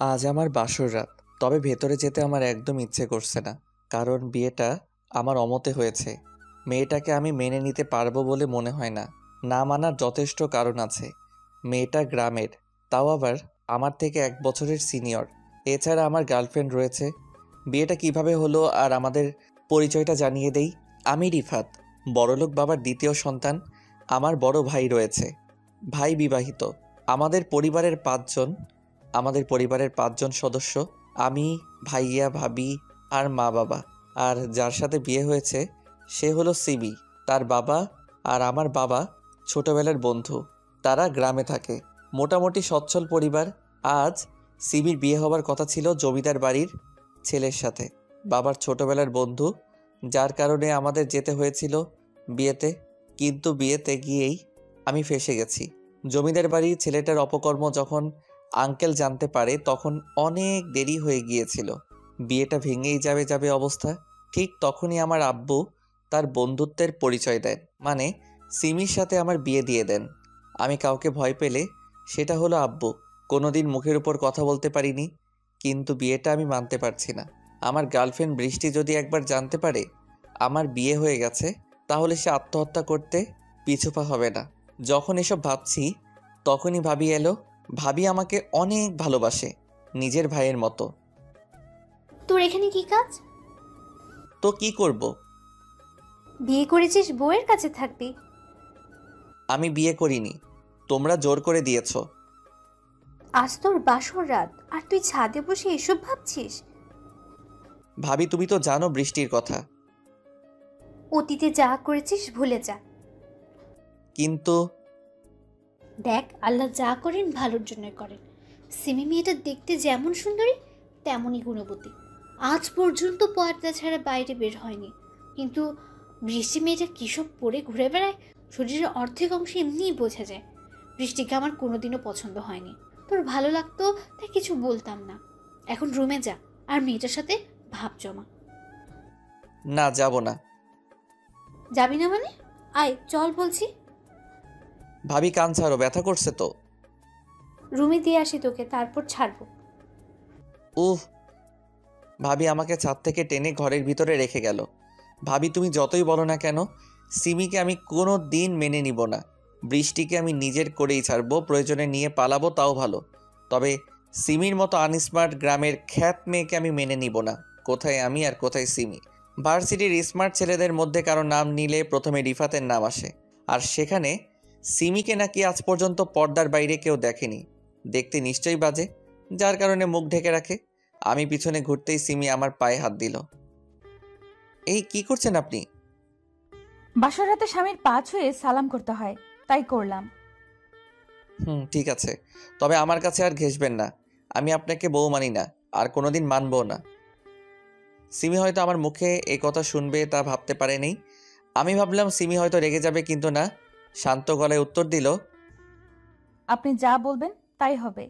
আজ আমার বাসর রাত, তবে ভেতরে যেতে আমার একদম ইচ্ছে করছে না। কারণ বিয়েটা আমার অমতে হয়েছে। মেয়েটাকে আমি মেনে নিতে পারবো বলে মনে হয় না। না মানার যথেষ্ট কারণ আছে। মেয়েটা গ্রামের, তাও আবার আমার থেকে 1 বছরের সিনিয়র। এছাড়া আমার গার্লফ্রেন্ড রয়েছে। বিয়েটা কিভাবে হলো আর আমাদের পরিচয়টা জানিয়ে দেই। আমি রিফাত, বড়লোক বাবার দ্বিতীয় সন্তান। আমার বড় ভাই রয়েছে, ভাই বিবাহিত। আমাদের পরিবারের 5 জন। সদস্য, আমি, ভাইয়া, ভাবি আর মা বাবা। আর যার সাথে বিয়ে হয়েছে সে হলো সিবি। তার বাবা আর আমার বাবা ছোটবেলার বন্ধু। তারা গ্রামে থাকে, মোটামুটি সচ্ছল পরিবার। আজ সিবির বিয়ে হবার কথা ছিল জমিদার বাড়ির ছেলের সাথে, বাবার ছোটবেলার বন্ধু, যার কারণে আমাদের যেতে হয়েছিল বিয়েতে। কিন্তু বিয়েতে গিয়েই আমি ফেঁসে গেছি। জমিদার বাড়ির ছেলেটার অপকর্ম যখন আঙ্কেল জানতে পারে তখন অনেক দেরি হয়ে গিয়েছিল। বিয়েটা ভেঙেই যাবে অবস্থা। ঠিক তখনই আমার আব্বু তার বন্ধুত্বের পরিচয় দেন, মানে সিমির সাথে আমার বিয়ে দিয়ে দেন। আমি কাউকে ভয় পেলে সেটা হলো আব্বু। কোনোদিন মুখের উপর কথা বলতে পারিনি, কিন্তু বিয়েটা আমি মানতে পারছি না। আমার গার্লফ্রেন্ড বৃষ্টি যদি একবার জানতে পারে আমার বিয়ে হয়ে গেছে, তাহলে সে আত্মহত্যা করতে পিছুপা হবে না। যখন এসব ভাবছি তখনই ভাবি এলো। ভাবি আমাকে অনেক ভালোবাসে, নিজের ভাইয়ের মতো। তোর এখানে কি কাজ? তো কি করব? বিয়ে করেছিস, বউয়ের কাছে থাকবি? আমি বিয়ে করিনি, তোমরা জোর করে দিয়েছো। আজ তোর বাসর রাত আর তুই ছাদে বসে এসব ভাবছিস? ভাবি তুমি তো জানো বৃষ্টির কথা। অতীতে যা করেছিস ভুলে যা। কিন্তু দেখ, আল্লাহ যা করেন ভালোর জন্য করেন। সিমি মেয়েটা দেখতে যেমন সুন্দরী তেমনই গুণবতী। আজ পর্যন্ত পর্দা ছাড়া বাইরে বের হয়নি, কিন্তু বৃষ্টি মেয়েটা কিসব পরে ঘুরে বেড়ায়, শরীরের অর্ধেক অংশ এমনিই বোঝা যায়। বৃষ্টিকে আমার কোনোদিনও পছন্দ হয়নি। তোর ভালো লাগতো তাই কিছু বলতাম না। এখন রুমে যা আর মেয়েটার সাথে ভাব জমা। না, যাব না। যাবি না মানে? আয় চল বলছি। ভাবি কান ছাড়ো, ব্যথা করছে তো। রুমে দিয়ে আসি তোকে, তারপর ছাড়বো। উফ। ভাবি আমাকে ছাদ থেকে টেনে ঘরের ভিতরে রেখে গেল। ভাবি তুমি যতই বলো না কেন, সিমিকে আমি কোনো দিন মেনে নিব না। বৃষ্টিকে আমি নিজের করেই ছাড়বো, প্রয়োজনে নিয়ে পালাবো তাও ভালো। তবে সিমির মতো আনস্মার্ট গ্রামের খ্যাত মেয়েকে আমি মেনে নিব না। কোথায় আমি আর কোথায় সিমি? ভার্সিটির স্মার্ট ছেলেদের মধ্যে কারো নাম নিলে প্রথমে রিফাতের নাম আসে, আর সেখানে সিমিকে নাকি আজ পর্যন্ত পর্দার বাইরে কেউ দেখেনি। দেখতে নিশ্চয়ই বাজে, যার কারণে মুখ ঢেকে রাখে। আমি পিছনে ঘুরতেই সিমি আমার পায়ে হাত দিল। এই কি করছেন আপনি? বাসর রাতে স্বামীর পা ছুঁয়ে সালাম করতে হয়, তাই করলাম। ঠিক আছে, তবে আমার কাছে আর ঘেঁষবেন না। আমি আপনাকে বউ মানি না, আর কোনোদিন মানবো না। সিমি হয়তো আমার মুখে এই কথা শুনবে তা ভাবতে পারেনি। আমি ভাবলাম সিমি হয়তো রেগে যাবে, কিন্তু না। শান্ত গলায় উত্তর দিল, আপনি যা বলবেন তাই হবে।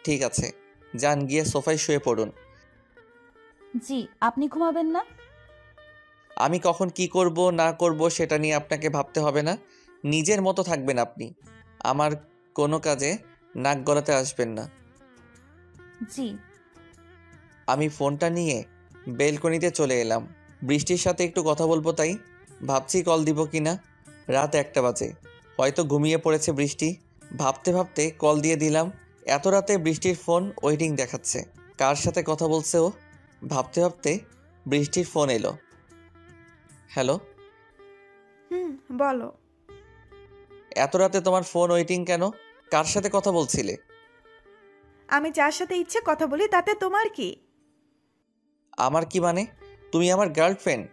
ঠিক আছে, যান গিয়ে সোফায় শুয়ে পড়ুন। জি, আপনি ঘুমাবেন না? আমি কখন কি করব না করব সেটা নিয়ে আপনাকে ভাবতে হবে না। নিজের মতো থাকবেন আপনি। আমার কোনো কাজে নাক গলাতে আসবেন না। জি। আমি ফোনটা নিয়ে বেলকনিতে চলে এলাম। বৃষ্টির সাথে একটু কথা বলবো, তাই ভাবছি কল দিব কি না। রাত 1টা বাজে, হয়তো ঘুমিয়ে পড়েছে বৃষ্টি। ভাবতে ভাবতে কল দিয়ে দিলাম। এত রাতে বৃষ্টির ফোন ওয়েটিং দেখাচ্ছে। কার সাথে কথা বলছে ও? ভাবতে ভাবতে বৃষ্টির ফোন এলো। হ্যালো। বলো। এত রাতে তোমার ফোন ওয়েটিং কেন? কার সাথে কথা বলছিলে? আমি যার সাথে ইচ্ছে কথা বলি, তাতে তোমার কি? আমার কি মানে? তুমি আমার গার্লফ্রেন্ড।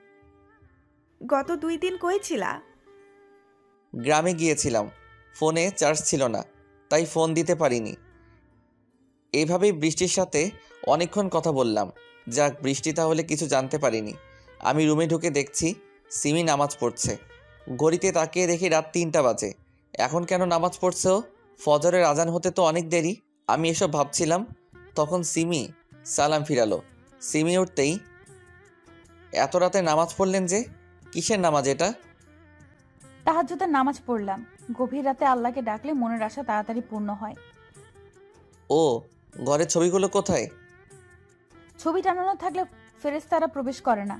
গত 2 দিন কই ছিলা? গ্রামে গিয়েছিলাম, ফোনে চার্জ ছিল না, তাই ফোন দিতে পারিনি। এইভাবেই বৃষ্টির সাথে অনেকক্ষণ কথা বললাম। যাক, বৃষ্টি তাহলে কিছু জানতে পারিনি। আমি রুমে ঢুকে দেখছি সিমি নামাজ পড়ছে। ঘড়িতে তাকিয়ে দেখি রাত 3টা বাজে। এখন কেন নামাজ পড়ছে ও? ফজরের আজান হতে তো অনেক দেরি। আমি এসব ভাবছিলাম, তখন সিমি সালাম ফিরালো। সিমি উঠতেই, এত রাতে নামাজ পড়লেন যে? কিসের নামাজ এটা? তাহাজ্জুদের নামাজ পড়লাম। গভীর রাতে আল্লাহকে ডাকলে মনের আশা তাড়াতাড়ি পূর্ণ হয়। ও, ঘরের ছবিগুলো কোথায়? ছবি টানানো থাকলে ফেরেশতারা প্রবেশ করে না,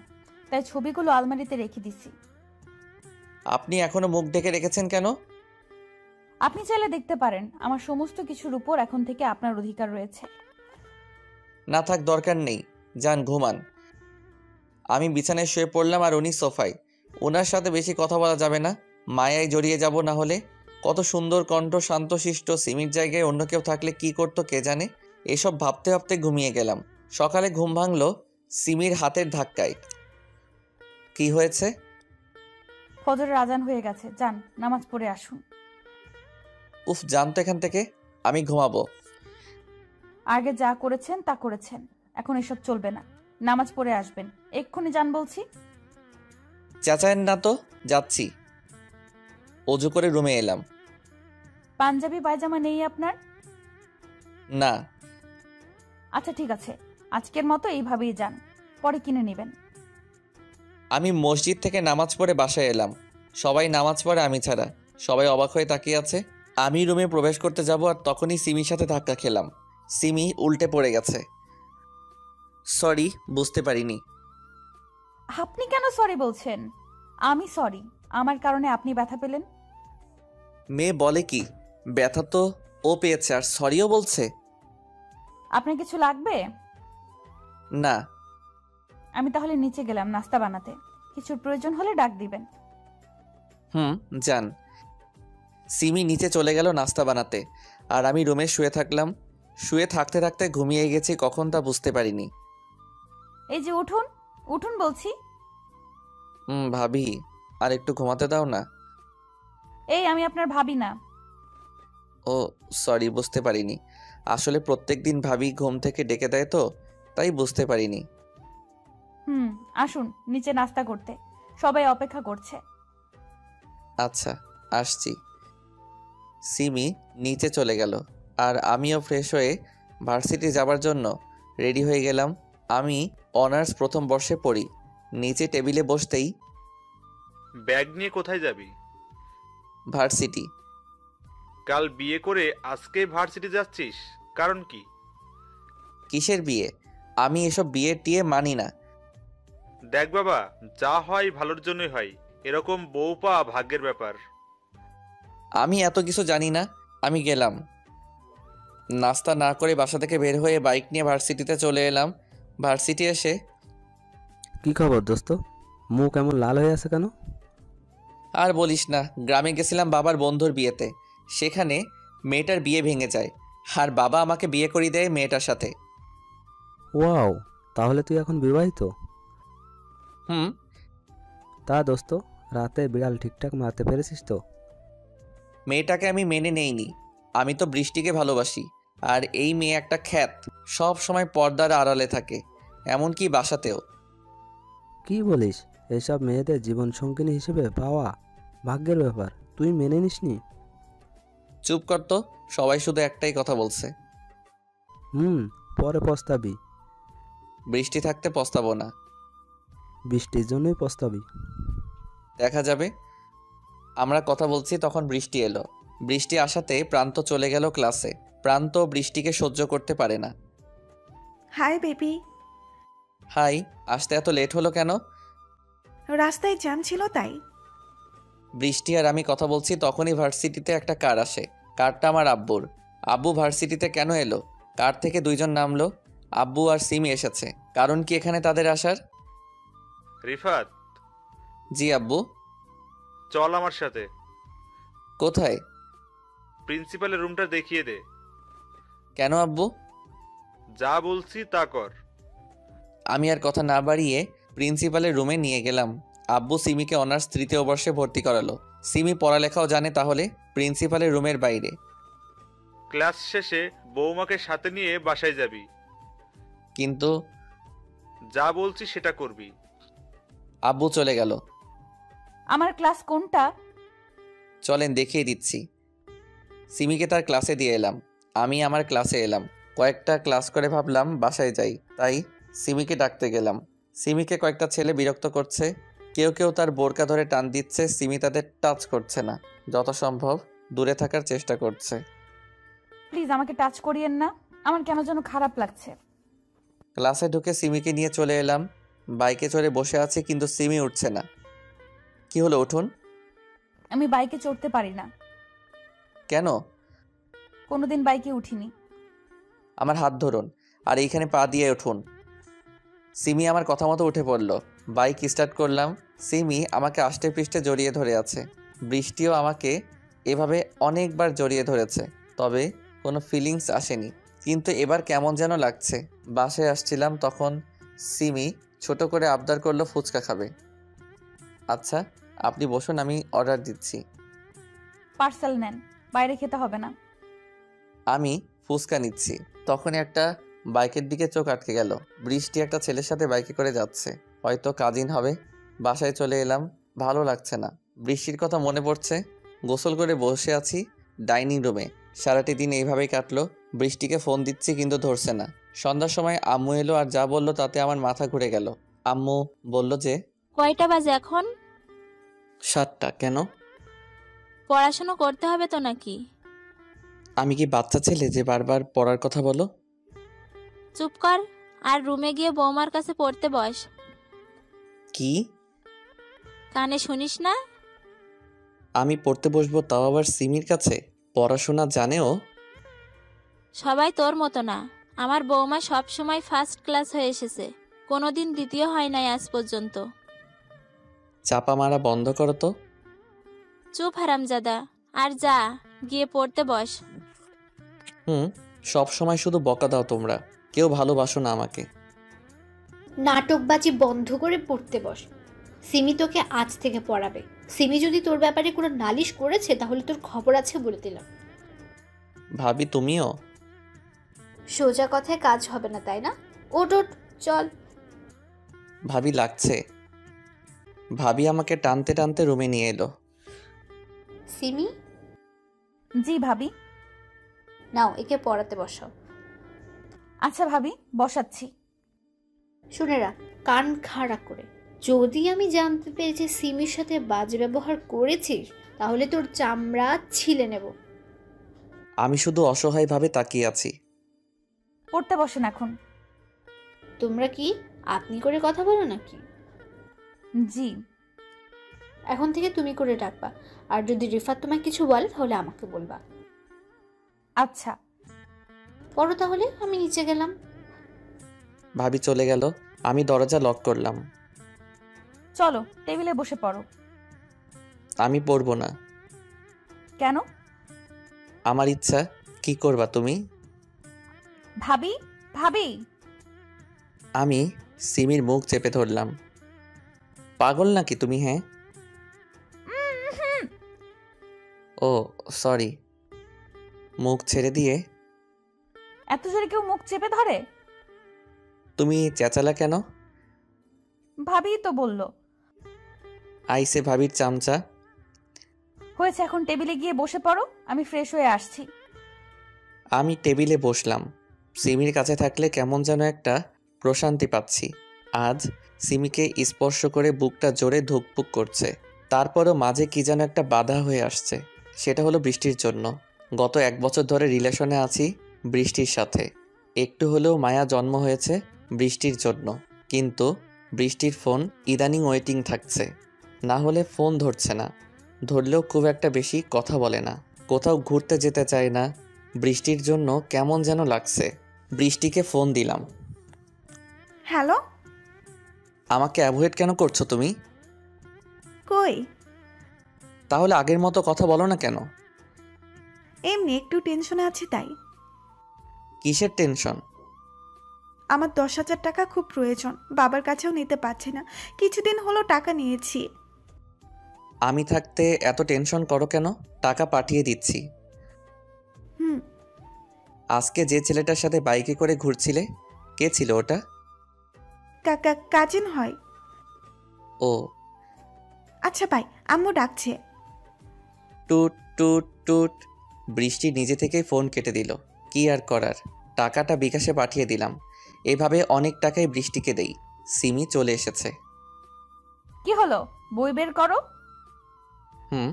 তাই ছবিগুলো আলমারিতে রেখে দিছি। আপনি এখনো মুখ ঢেকে রেখেছেন কেন? আপনি চাইলে দেখতে পারেন, আমার সমস্ত কিছুর উপর এখন থেকে আপনার অধিকার রয়েছে। না থাক, দরকার নেই, যান ঘুমান। আমি বিছানায় শুয়ে পড়লাম আর উনি সোফায়। ওনার সাথে বেশি কথা বলা যাবে না, মায়ায় জড়িয়ে যাব না হলে। কত সুন্দর কণ্ঠ, শান্তশিষ্ট। সিমির জায়গায় অন্য কেউ থাকলে কি করতো কে জানে। এসব ভাবতে ভাবতে ঘুমিয়ে গেলাম। সকালে ঘুম ভাঙলো সিমির হাতের ধাক্কায়। কি হয়েছে? ফজরের আজান হয়ে গেছে, যান নামাজ পড়ে আসুন। উফ, যান তো এখান থেকে, আমি ঘুমাবো। আগে যা করেছেন তা করেছেন, এখন এসব চলবে না। নামাজ পড়ে আসবেন, এক্ষুনি যান বলছি। চেঁচায়েন না তো, যাচ্ছি। অজু করে রুমে এলাম। পাঞ্জাবি পায়জামা নেই আপনার? না। আচ্ছা ঠিক আছে, আজকের মতো এইভাবেই যান, পরে কিনে নেবেন। আমি মসজিদ থেকে নামাজ পড়ে বাসায় এলাম। সবাই নামাজ পড়ে আমি ছাড়া। সবাই অবাক হয়ে তাকিয়ে আছে। আমি রুমে প্রবেশ করতে যাব আর তখনই সিমির সাথে ধাক্কা খেলাম। সিমি উল্টে পড়ে গেছে। সরি, বুঝতে পারিনি। আপনি কেন সরি বলছেন? আমি সরি, আমার কারণে আপনি ব্যথা পেলেন। মেয়ে বলে কি, ব্যথা তো ও পেয়েছে আর সরিও বলছে। আপনার কিছু লাগবে? না। আমি তাহলে নিচে গেলাম নাস্তা বানাতে, কিছুর প্রয়োজন হলে ডাক দিবেন। যান। সিমি নিচে চলে গেল নাস্তা বানাতে আর আমি রুমে শুয়ে থাকলাম। শুয়ে থাকতে থাকতে ঘুমিয়ে গেছি কখন তা বুঝতে পারিনি। এই যে উঠুন, উঠুন বলছি। ভাবি, আর একটু ঘুমাতে দাও না। এই আমি আপনার ভাবি না। ও সরি, বুঝতে পারিনি। আসলে প্রত্যেক দিন ভাবি ঘুম থেকে ডেকে দেয় তো, তাই বুঝতে পারিনি। আসুন নিচে নাস্তা করতে, সবাই অপেক্ষা করছে। আচ্ছা, আসছি। সিমি নিচে চলে গেল আর আমিও ফ্রেশ হয়ে ভার্সিটি যাবার জন্য রেডি হয়ে গেলাম। আমি অনার্স প্রথম বর্ষে পড়ি। নিচে টেবিলে বসতেই, ব্যাগ নিয়ে কোথায় যাবি? ভার্সিটি। কাল বিয়ে করে আজকে ভার্সিটি যাচ্ছিস, কারণ কি? কিসের বিয়ে? আমি এসব বিয়ে টিয়ে মানি না। দেখ বাবা, যা হয় ভালোর জন্যই হয়, এরকম বউ পাওয়া ভাগ্যের ব্যাপার। আমি এত কিছু জানি না। আমি গেলাম। নাস্তা না করে বাসা থেকে বের হয়ে বাইক নিয়ে ভার্সিটিতে চলে এলাম। ভার্সিটি এসে, কি খবর দোস্ত, মুখ এমন লাল হয়ে আছে কেন? আর বলিস না, গ্রামে গেছিলাম বাবার বন্ধুর বিয়েতে। সেখানে মেয়েটার বিয়ে ভেঙে যায় আর বাবা আমাকে বিয়ে করিয়ে দেয় মেয়েটার সাথে। ওয়াও, তাহলে তুই এখন বিবাহিত? হুম। তা দোস্ত, রাতে বিড়াল ঠিকঠাক মারতে পেরেছিস তো? মেয়েটাকে আমি মেনে নেইনি। আমি তো বৃষ্টিকে ভালোবাসি। আর এই মেয়ে একটা খ্যাত, সব সময় পর্দার আড়ালে থাকে, এমনকি বাসাতেও। কি বলিস? এসব মেয়েদের জীবন সঙ্গিনী হিসেবে পাওয়া ভাগ্যের ব্যাপার, তুই মেনে নিসনি? চুপ কর তো, সবাই শুধু একটাই কথা বলছে। পরে পস্তাবি। বৃষ্টি থাকতে পস্তাবো না। বৃষ্টির জন্যই পস্তাবি। দেখা যাবে। আমরা কথা বলছি তখন বৃষ্টি এলো। বৃষ্টি আসাতে প্রান্ত চলে গেল ক্লাসে। প্রান্ত বৃষ্টিকে সহ্য করতে পারে না। Hi baby. হাই। আসতে এত লেট হলো কেন? রাস্তায় জ্যাম ছিল তাই। বৃষ্টি আর আমি কথা বলছি তখনই ভার্সিটিতে একটা কার আসে। কারটা আমার আব্বুর। আব্বু ভার্সিটিতে কেন এলো? কার থেকে দুইজন নামলো। আব্বু আর সিমি এসেছে। কারণ কি এখানে তাদের আসার? রিফাত, জি আব্বু। চল আমার সাথে। কোথায়? প্রিন্সিপালের রুমটা দেখিয়ে দে। কেন আব্বু? যা বলছি তা কর। আমি আর কথা না বাড়িয়ে প্রিন্সিপালের রুমে নিয়ে গেলাম। আব্বু সিমিকে অনার্স তৃতীয় বর্ষে ভর্তি করালো। সিমি পড়ালেখাও জানে, তাহলে প্রিন্সিপালের রুমের বাইরে। ক্লাস শেষে বৌমাকে সাথে নিয়ে বাসায় যাবি। কিন্তু যা বলছি সেটা করবি। আব্বু চলে গেল। আমার ক্লাস কোনটা? চলেন দেখিয়ে দিচ্ছি। সিমিকে তার ক্লাসে দিয়ে এলাম। আমি আমার ক্লাসে এলাম। কয়েকটা ক্লাস করে ভাবলাম বাসায় যাই, তাই সিমিকে ডাকতে গেলাম। সিমিকে কয়েকটা ছেলে বিরক্ত করছে। কেউ কেউ তার বোরকা ধরে টান দিচ্ছে। সিমি তাদের টাচ করছে না, যত সম্ভব দূরে থাকার চেষ্টা করছে। প্লিজ আমাকে টাচ করিয়েন না, আমার কেন যেন খারাপ লাগছে। ক্লাসে ঢুকে সিমিকে নিয়ে চলে এলাম। বাইকে চড়ে বসে আছি কিন্তু সিমি উঠছে না। কি হলো, উঠুন। আমি বাইকে চড়তে পারি না, কেন? কোনোদিন বাইকে উঠিনি। আমার হাত ধরুন আর এইখানে পা দিয়ে উঠুন। সিমি আমার কথা মতো উঠে পড়ল। বাইক স্টার্ট করলাম। সিমি আমাকে আষ্টে পৃষ্ঠে জড়িয়ে ধরে আছে। বৃষ্টিও আমাকে এভাবে অনেকবার জড়িয়ে ধরেছে, তবে কোনো ফিলিংস আসেনি। কিন্তু এবার কেমন যেন লাগছে। বাসায় আসছিলাম তখন সিমি ছোট করে আবদার করলো ফুচকা খাবে। আচ্ছা আপনি বসুন, আমি অর্ডার দিচ্ছি। পার্সেল নেন, বাইরে খেতে হবে না। আমি ফুচকা নিচ্ছি, তখনই একটা বাইকের দিকে চোখ আটকে গেল। বৃষ্টি একটা ছেলের সাথে বাইকে করে যাচ্ছে, হয়তো কাজিন হবে। বাসায় চলে এলাম, ভালো লাগছে না। বৃষ্টির কথা মনে পড়ছে। গোসল করে বসে আছি ডাইনিং রুমে। সারাটি দিন এইভাবেই কাটলো। বৃষ্টিকে ফোন দিচ্ছি কিন্তু ধরছে না। সন্ধ্যার সময় আম্মু এলো আর যা বললো তাতে আমার মাথা ঘুরে গেল। আম্মু বলল যে কয়টা বাজে এখন? 7টা। কেন? পড়াশোনা করতে হবে তো নাকি? আমি কি বাচ্চা ছেলে যে বারবার পড়ার কথা বলো? চুপ কর আর রুমে গিয়ে বৌমার কাছে পড়তে বস। কি? কানে শুনিস না? আমি পড়তে বসবো, তাও আবার সিমির কাছে? পড়াশোনা জানেও? সবাই তোর মতো না। আমার বৌমা সব সময় ফার্স্ট ক্লাস হয়ে এসেছে, কোনোদিন দ্বিতীয় হয় নাই আজ পর্যন্ত। চাপা মারা বন্ধ করো তো। চুপ হারামজাদা, আর যা গিয়ে পড়তে বস। সব সময় শুধু বকা দাও তোমরা, কেউ ভালোবাসো না আমাকে। নাটকবাজি বন্ধ করে পড়তে বস। সিমি তোকে আজ থেকে পড়াবে। সিমি যদি তোর ব্যাপারে কোনো নালিশ করেছে তাহলে তোর খবর আছে বলে দিলাম। ভাবি তুমিও? সোজা কথায় কাজ হবে না, তাই না? ওট ওট, চল। ভাবি লাগছে। ভাবি আমাকে টানতে টানতে রুমে নিয়ে এলো। সিমি, জি ভাবি। নাও একে পড়াতে বসাও। আচ্ছা ভাবি, বসাচ্ছি। শুনে রাখ, কান খাড়া করে, যদি আমি জানতে পেরেছি সিমির সাথে বাজে ব্যবহার করেছিস তাহলে তোর চামড়া ছিলে নেব। আমি শুধু অসহায়ভাবে তাকিয়ে আছি। পড়তে বসেন এখন। তোমরা কি আপনি করে কথা বলো নাকি? জি। এখন থেকে তুমি করে ডাকবা, আর যদি রিফাত তোমায় কিছু বলে তাহলে আমাকে বলবা। আচ্ছা। পড়ো তাহলে, আমি নিচে গেলাম। ভাবি চলে গেল, আমি দরজা লক করলাম। চলো টেবিলে বসে পড়ো। আমি পড়বো না। কেন? আমার ইচ্ছা। কি করবা তুমি? ভাবি, ভাবি। আমি সিমির মুখ চেপে ধরলাম। পাগল নাকি তুমি? হ্যাঁ। ও সরি। মুখ ছেড়ে দিয়ে। এত জোরে কেউ মুখ চেপে ধরে? তুমি চেঁচালা কেন? ভাবি তো বললো। আইসে ভাবির চামচা। হয়েছে, এখন টেবিলে গিয়ে বসে পড়ো, আমি ফ্রেশ হয়ে আসছি। আমি টেবিলে বসলাম। সিমির কাছে থাকলে কেমন যেন একটা প্রশান্তি পাচ্ছি। আজ সিমিকে স্পর্শ করে বুকটা জোরে ধুকপুক করছে। তারপরও মাঝে কি যেন একটা বাধা হয়ে আসছে। সেটা হলো বৃষ্টির জন্য। গত 1 বছর ধরে রিলেশনে আছি বৃষ্টির সাথে। একটু হলেও মায়া জন্ম হয়েছে বৃষ্টির জন্য। কিন্তু বৃষ্টির ফোন ইদানিং ওয়েটিং থাকছে, না হলে ফোন ধরছে না। ধরলেও খুব একটা বেশি কথা বলে না। কোথাও ঘুরতে যেতে চায় না। বৃষ্টির জন্য কেমন যেন লাগছে। বৃষ্টিকে ফোন দিলাম। হ্যালো। আমাকে অ্যাভয়েড কেন করছো তুমি? কই? তাহলে আগের মতো কথা বলো না কেন? এমনি একটু টেনশনে আছি তাই। কিসের টেনশন? আমার 10,000 টাকা খুব প্রয়োজন, বাবার কাছেও নিতে পারছি না। কিছুদিন হলো টাকা নিয়েছি। আমি থাকতে এত টেনশন করো কেন? টাকা পাঠিয়ে দিচ্ছি। হুম। আজকে যে ছেলেটার সাথে বাইকে করে ঘুরছিলে, কে ছিল ওটা? কাজিন হয়। ও আচ্ছা ভাই, আম্মু ডাকছে। টুট টুট টুট। বৃষ্টি নিজে থেকেই ফোন কেটে দিল। কি আর করার, টাকাটা বিকাশে পাঠিয়ে দিলাম। এভাবে অনেক টাকাই বৃষ্টিকে দেই। সিমি চলে এসেছে। কি হলো, বই বের করো। হুম।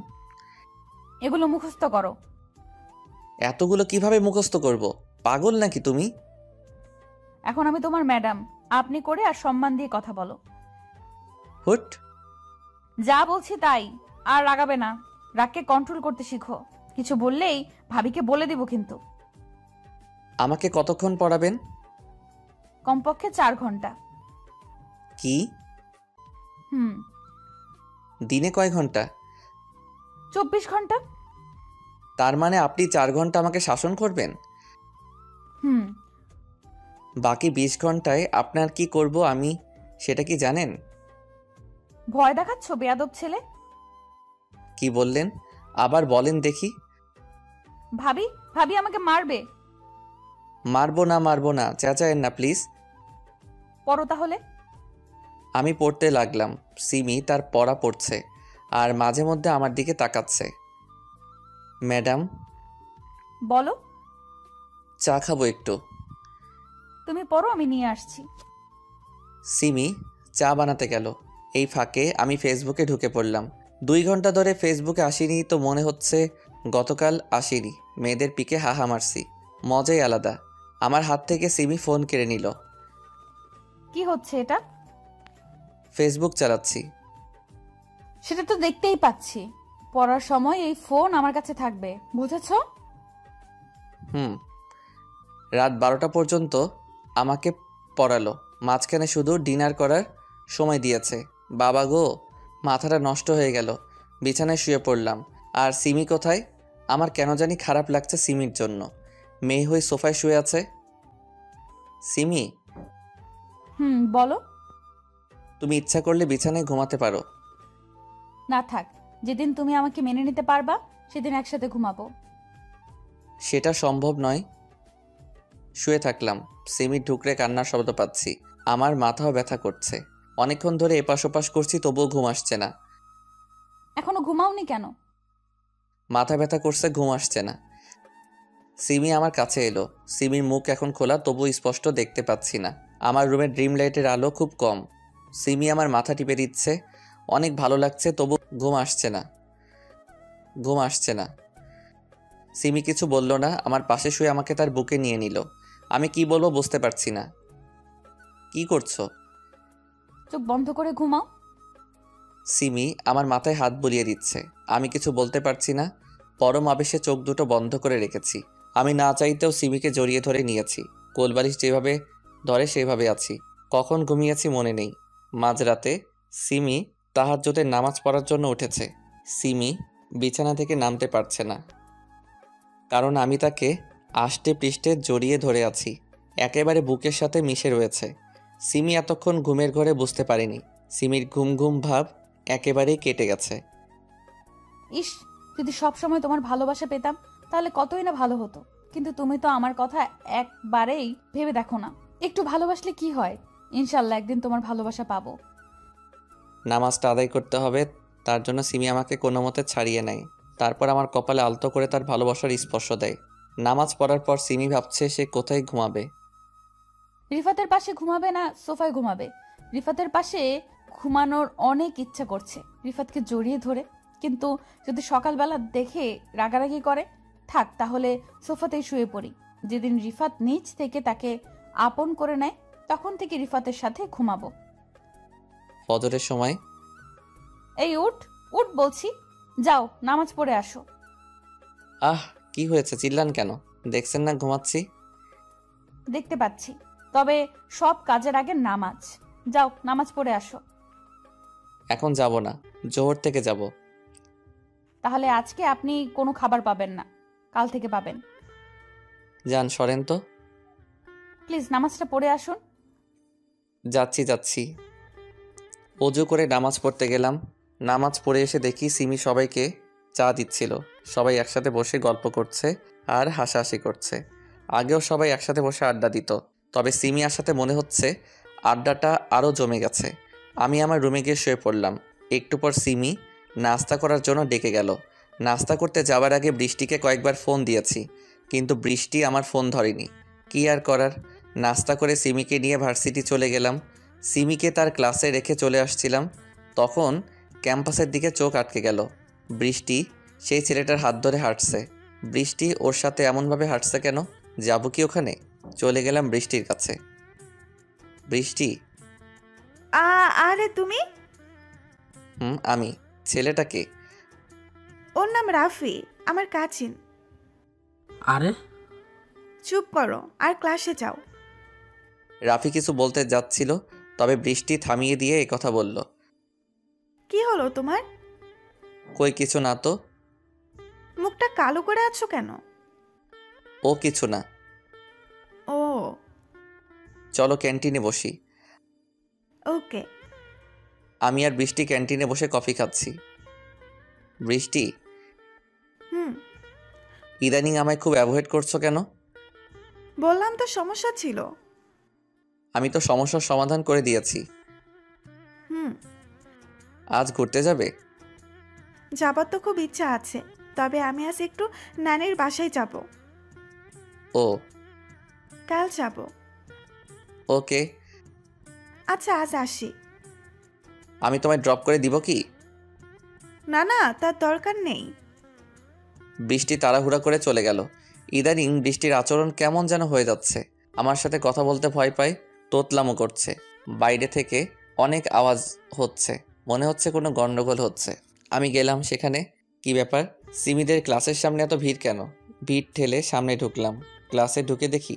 এগুলো মুখস্থ করো। এতগুলো কিভাবে মুখস্থ করব? পাগল নাকি তুমি? এখন আমি তোমার ম্যাডাম, আপনি করে আর সম্মান দিয়ে কথা বলো। হুট। যা বলছি তাই, আর রাগাবে না। রাগকে কন্ট্রোল করতে শিখো। কিছু বললেই ভাবিকে বলে দিব কিন্তু। আমাকে কতক্ষণ পড়াবেন? কমপক্ষে 4 ঘন্টা। কি? হুম। দিনে কয় ঘন্টা? 24 ঘন্টা। তার মানে আপনি 4 ঘন্টা আমাকে শাসন করবেন? হুম। বাকি 20 ঘন্টায় আপনার কি করব আমি, সেটা কি জানেন? ভয় দেখাচ্ছ বেয়াদব ছেলে। কি বললেন? আবার বলেন দেখি। ভাবি ভাবি আমাকে মারবে। মারবো না, চেঁচায়েন না প্লিজ। পড়ো তাহলে। আমি পড়তে লাগলাম। সিমি তার পড়া পড়ছে আর মাঝে মধ্যে আমার দিকে তাকাচ্ছে। ম্যাডাম, বলো। চা খাবো একটু। তুমি পড়ো, আমি নিয়ে আসছি। সিমি চা বানাতে গেল। এই ফাঁকে আমি ফেসবুকে ঢুকে পড়লাম। 2 ঘন্টা ধরে ফেসবুকে আসিনি তো মনে হচ্ছে গতকাল আসিনি। মেয়েদের পিকে হাহা মারছি, মজাই আলাদা। আমার হাত থেকে সিমি ফোন কেড়ে নিল। কি হচ্ছে এটা? ফেসবুক চালাচ্ছি। সেটা তো দেখতেই পাচ্ছি। পড়ার সময় এই ফোন আমার কাছে থাকবে, বুঝেছো? রাত 12টা পর্যন্ত আমাকে পড়ালো, মাঝখানে শুধু ডিনার করার সময় দিয়েছে। বাবা গো, মাথাটা নষ্ট হয়ে গেল। বিছানায় শুয়ে পড়লাম। আর সিমি কোথায়? আমার কেন জানি খারাপ লাগছে সিমির জন্য। মেয়ে হয়ে সোফায় শুয়ে আছে। সিমি, বলো। তুমি ইচ্ছা করলে বিছানায় ঘুমাতে পারো। না থাক, যেদিন তুমি আমাকে মেনে নিতে পারবা সেদিন একসাথে ঘুমাবো। সেটা সম্ভব নয়। শুয়ে থাকলাম। সিমির ঢুকরে কান্নার শব্দ পাচ্ছি। আমার মাথাও ব্যথা করছে। অনেকক্ষণ ধরে এপাশ ওপাশ করছি, তবুও ঘুম আসছে না। এখনো ঘুমাওনি কেন? মাথা ব্যথা করছে, ঘুম আসছে না। সিমি আমার কাছে এলো। সিমির মুখ এখন খোলা, তবু স্পষ্ট দেখতে পাচ্ছি না। আমার রুমের ড্রিম লাইটের আলো খুব কম। সিমি আমার মাথা টিপে দিচ্ছে। অনেক ভালো লাগছে, তবু ঘুম আসছে না। সিমি কিছু বলল না। আমার পাশে শুয়ে আমাকে তার বুকে নিয়ে নিল। আমি কি বলবো বুঝতে পারছি না। কি করছো? চোখ বন্ধ করে ঘুমাও। সিমি আমার মাথায় হাত বুলিয়ে দিচ্ছে। আমি কিছু বলতে পারছি না। পরম আবেশে চোখ দুটো বন্ধ করে রেখেছি। আমি না চাইতেও সিমিকে জড়িয়ে ধরে নিয়েছি। কোলবালিশ যেভাবে ধরে সেভাবে আছি। কখন ঘুমিয়েছি মনে নেই। মাঝরাতে সিমি তাহাজ্জুদের নামাজ পড়ার জন্য উঠেছে। সিমি বিছানা থেকে নামতে পারছে না, কারণ আমি তাকে আষ্টে পৃষ্ঠে জড়িয়ে ধরে আছি। একেবারে বুকের সাথে মিশে রয়েছে। সিমি এতক্ষণ ঘুমের ঘরে বুঝতে পারেনি। সিমির ঘুম ঘুম ভাব একেবারেই কেটে গেছে। ইস, যদি সব সময় তোমার ভালোবাসা পেতাম তাহলে কতই না ভালো হতো। কিন্তু তুমি তো আমার কথা একবারেই ভেবে দেখো না। একটু ভালোবাসলে কি হয়? ইনশাল্লাহ একদিন তোমার ভালোবাসা পাবো। নামাজটা আদায় করতে হবে, তার জন্য সিমি আমাকে কোনো মতে ছাড়িয়ে নেয়। তারপর আমার কপালে আলতো করে তার ভালোবাসার স্পর্শ দেয়। নামাজ পড়ার পর সিমি ভাবছে সে কোথায় ঘুমাবে। রিফাতের পাশে ঘুমাবে না সোফায় ঘুমাবে? রিফাতের পাশে ঘুমানোর অনেক ইচ্ছা করছে রিফাতকে জড়িয়ে ধরে, কিন্তু যদি সকালবেলা দেখে রাগারাগি করে, থাক তাহলে সোফাতেই শুয়ে পড়ি। যেদিন রিফাত নিচ থেকে তাকে আপন করে নেয় তখন থেকে রিফাতের সাথে ঘুমাবো। ফজরের সময় এই উঠ উঠ বলছি, যাও নামাজ পড়ে আসো। আহ, কি হয়েছে? চিল্লান কেন? দেখছেন না ঘুমাচ্ছি। দেখতে পাচ্ছি, তবে সব কাজের আগে নামাজ। যাও নামাজ পড়ে আসো। এখন যাব না, জোহর থেকে যাব। তাহলে আজকে আপনি কোনো খাবার পাবেন না, কাল থেকে পাবেন। যান, সরেন তো। প্লিজ নামাজটা পড়ে আসুন। যাচ্ছি। অজু করে নামাজ পড়তে গেলাম। নামাজ পড়ে এসে দেখি সিমি সবাইকে চা দিচ্ছিল। সবাই একসাথে বসে গল্প করছে আর হাসাহাসি করছে। আগেও সবাই একসাথে বসে আড্ডা দিত, তবে সিমি আসাতে মনে হচ্ছে আড্ডাটা আরও জমে গেছে। আমি আমার রুমে গিয়ে শুয়ে পড়লাম। একটু পর সিমি নাস্তা করার জন্য ডেকে গেল। নাস্তা করতে যাওয়ার আগে বৃষ্টিকে কয়েকবার ফোন দিয়েছি, কিন্তু বৃষ্টি আমার ফোন ধরেনি। কী আর করার, নাস্তা করে সিমিকে নিয়ে ভার্সিটি চলে গেলাম। সিমিকে তার ক্লাসে রেখে চলে আসছিলাম, তখন ক্যাম্পাসের দিকে চোখ আটকে গেল। বৃষ্টি সেই ছেলেটার হাত ধরে হাঁটছে। বৃষ্টি ওর সাথে এমনভাবে হাঁটছে কেন? যাবো কি ওখানে? চলে গেলাম বৃষ্টির কাছে। বৃষ্টি। আরে তুমি? আমি। ছেলেটাকে। ওর নাম রাফি, আমার কাজিন। আরে চুপ করো আর ক্লাসে যাও। রাফি কিছু বলতে যাচ্ছিল, তবে বৃষ্টি থামিয়ে দিয়ে কথা বলল। কি হলো তোমার? কই কিছু না তো। মুখটা কালো করে আছো কেন? ও কিছু না। ও চলো ক্যান্টিনে বসি। ওকে। আমি আর বৃষ্টি ক্যান্টিনে বসে কফি খাচ্ছি। বৃষ্টি, হুম, ইদানিং আমায় খুব অ্যাভয়েড করছো কেন? বললাম তো সমস্যা ছিল। আমি তো সমস্যার সমাধান করে দিয়েছি। হুম, আজ ঘুরতে যাবে? যাবার তো খুব ইচ্ছা আছে, তবে আমি আজ একটু নানির বাসায় যাব। ও কাল যাব। ওকে। আচ্ছা আজ আসি। আমি তোমায় ড্রপ করে দিব কি? না না, তার দরকার নেই। বৃষ্টি তাড়াহুড়া করে চলে গেল। ইদানিং বৃষ্টির আচরণ কেমন যেন হয়ে যাচ্ছে। আমার সাথে কথা বলতে ভয় পায়, তোতলামো করছে। বাইরে থেকে অনেক আওয়াজ হচ্ছে, মনে হচ্ছে কোনো গন্ডগোল হচ্ছে। আমি গেলাম সেখানে। কি ব্যাপার, সিমিদের ক্লাসের সামনে এত ভিড় কেন? ভিড় ঠেলে সামনে ঢুকলাম। ক্লাসে ঢুকে দেখি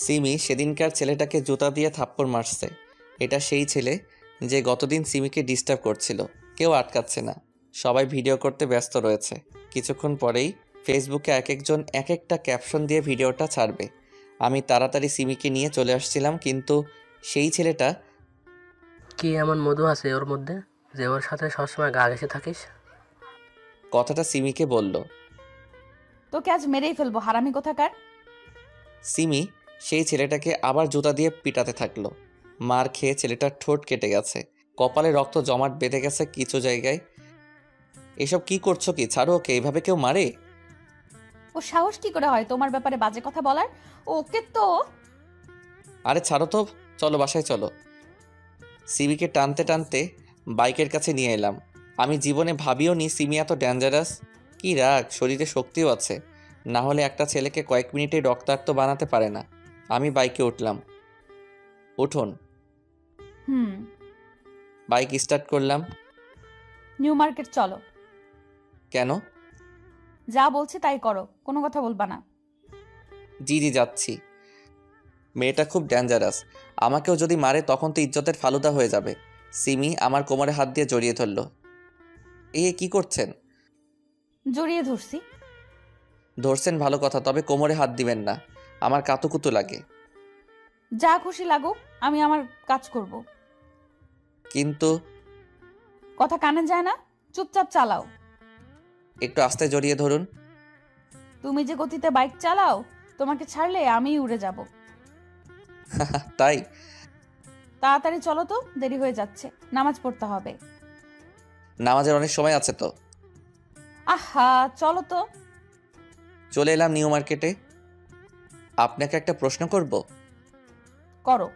সিমি সেদিনকার ছেলেটাকে জুতা দিয়ে থাপ্পড় মারছে। এটা সেই ছেলে যে গতদিন সিমিকে ডিস্টার্ব করছিল। কেউ আটকাচ্ছে না, সবাই ভিডিও করতে ব্যস্ত রয়েছে। কিছুক্ষণ পরেই ফেসবুকে এক একজন এক একটা ক্যাপশন দিয়ে ভিডিওটা ছাড়বে। আমি তাড়াতাড়ি সিমিকে নিয়ে চলে আসছিলাম, কিন্তু সেই ছেলেটা। কি এমন মধু আছে ওর মধ্যে যে ওর সাথে সবসময় গা ঘেঁষে থাকিস? কথাটা সিমিকে বলল। তোকে আজ মেরেই ফেলবো, হারামি কোথাকার। সিমি সেই ছেলেটাকে আবার জুতা দিয়ে পিটাতে থাকলো। মার খেয়ে ছেলেটার ঠোঁট কেটে গেছে, কপালে রক্ত জমাট বেঁধে গেছে কিছু জায়গায়। এসব কি করছো? কি ছাড়ো ওকে, এইভাবে কেউ মারে? ও সাহস কি করে হয় তোমার ব্যাপারে বাজে কথা বলার? ওকে তো। আরে ছাড়ো তো, চলো বাসায় চলো। সিমিকে টানতে টানতে বাইকের কাছে নিয়ে এলাম। আমি জীবনে ভাবিও নি সিমি এত ডেঞ্জারাস। কি রাগ, শরীরে শক্তিও আছে, না হলে একটা ছেলেকে কয়েক মিনিটে রক্তাক্ত বানাতে পারে না। আমি বাইকে উঠলাম। উঠুন। বাইক স্টার্ট করলাম। নিউ মার্কেট চলো। কেন? যা বলছি তাই করো, কোনো কথা বলবা না। জি যাচ্ছি। মেয়েটা খুব ডেঞ্জারাস, আমাকেও যদি মারে তখন তো ইজ্জতের ফালুদা হয়ে যাবে। সিমি আমার কোমরে হাত দিয়ে জড়িয়ে ধরল। কি করছেন? জড়িয়ে ধরছি। ধরছেন ভালো কথা, তবে কোমরে হাত দিবেন না, আমার কাতুকুতু লাগে। যা খুশি লাগুক, আমি আমার কাজ করব। কিন্তু কথা কানে যায় না, চুপচাপ চালাও। একটু আস্তে জড়িয়ে ধরুন। তুমি যে গতিতে বাইক চালাও, তোমাকে ছাড়লে আমিই উড়ে যাব। তাই? তাড়াতাড়ি চলো তো, দেরি হয়ে যাচ্ছে, নামাজ পড়তে হবে। নামাজের অনেক সময় আছে তো। আহা চলো তো। চলে এলাম নিউ মার্কেটে। আপনাকে একটা প্রশ্ন করব। করো।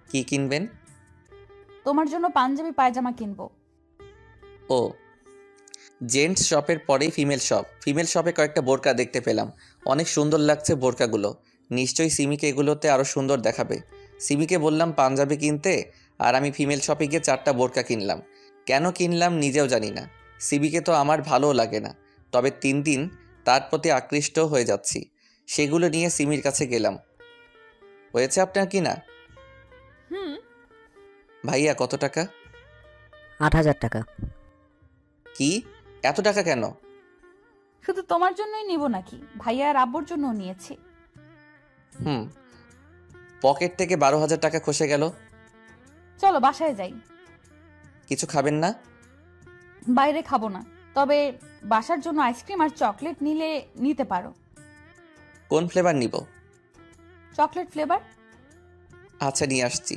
কি কিনবেন? তোমার জন্য পাঞ্জাবি পায়জামা কিনবো। ও, জেন্টস শপের পরেই ফিমেল শপে কয়েকটা বোরকা দেখতে পেলাম। অনেক সুন্দর লাগছে বোরকাগুলো। নিশ্চয়ই সিমিকে এগুলোতে আরও সুন্দর দেখাবে। সিমিকে বললাম পাঞ্জাবি কিনতে, আর আমি ফিমেল শপে গিয়ে 4টা বোরকা কিনলাম। কেন কিনলাম নিজেও জানি না। সিমিকে তো আমার ভালোও লাগে না, তবে 3 দিন তার প্রতি আকৃষ্ট হয়ে যাচ্ছি। সেগুলো নিয়ে সিমির কাছে গেলাম। হয়েছে আপনার কি না? ভাইয়া কত টাকা? 8,000 টাকা। কি, এত টাকা কেন? শুধু তোমার জন্যই নিব নাকি, ভাইয়া আর আব্বুর জন্যও নিয়েছি। পকেট থেকে 12,000 টাকা খসে গেল। চলো বাসায় যাই। কিছু খাবেন না? বাইরে খাবো না, তবে বাসার জন্য আইসক্রিম আর চকলেট নিতে পারো। কোন ফ্লেভার নিব? Chocolate flavour. আচ্ছা নিয়ে আসছি।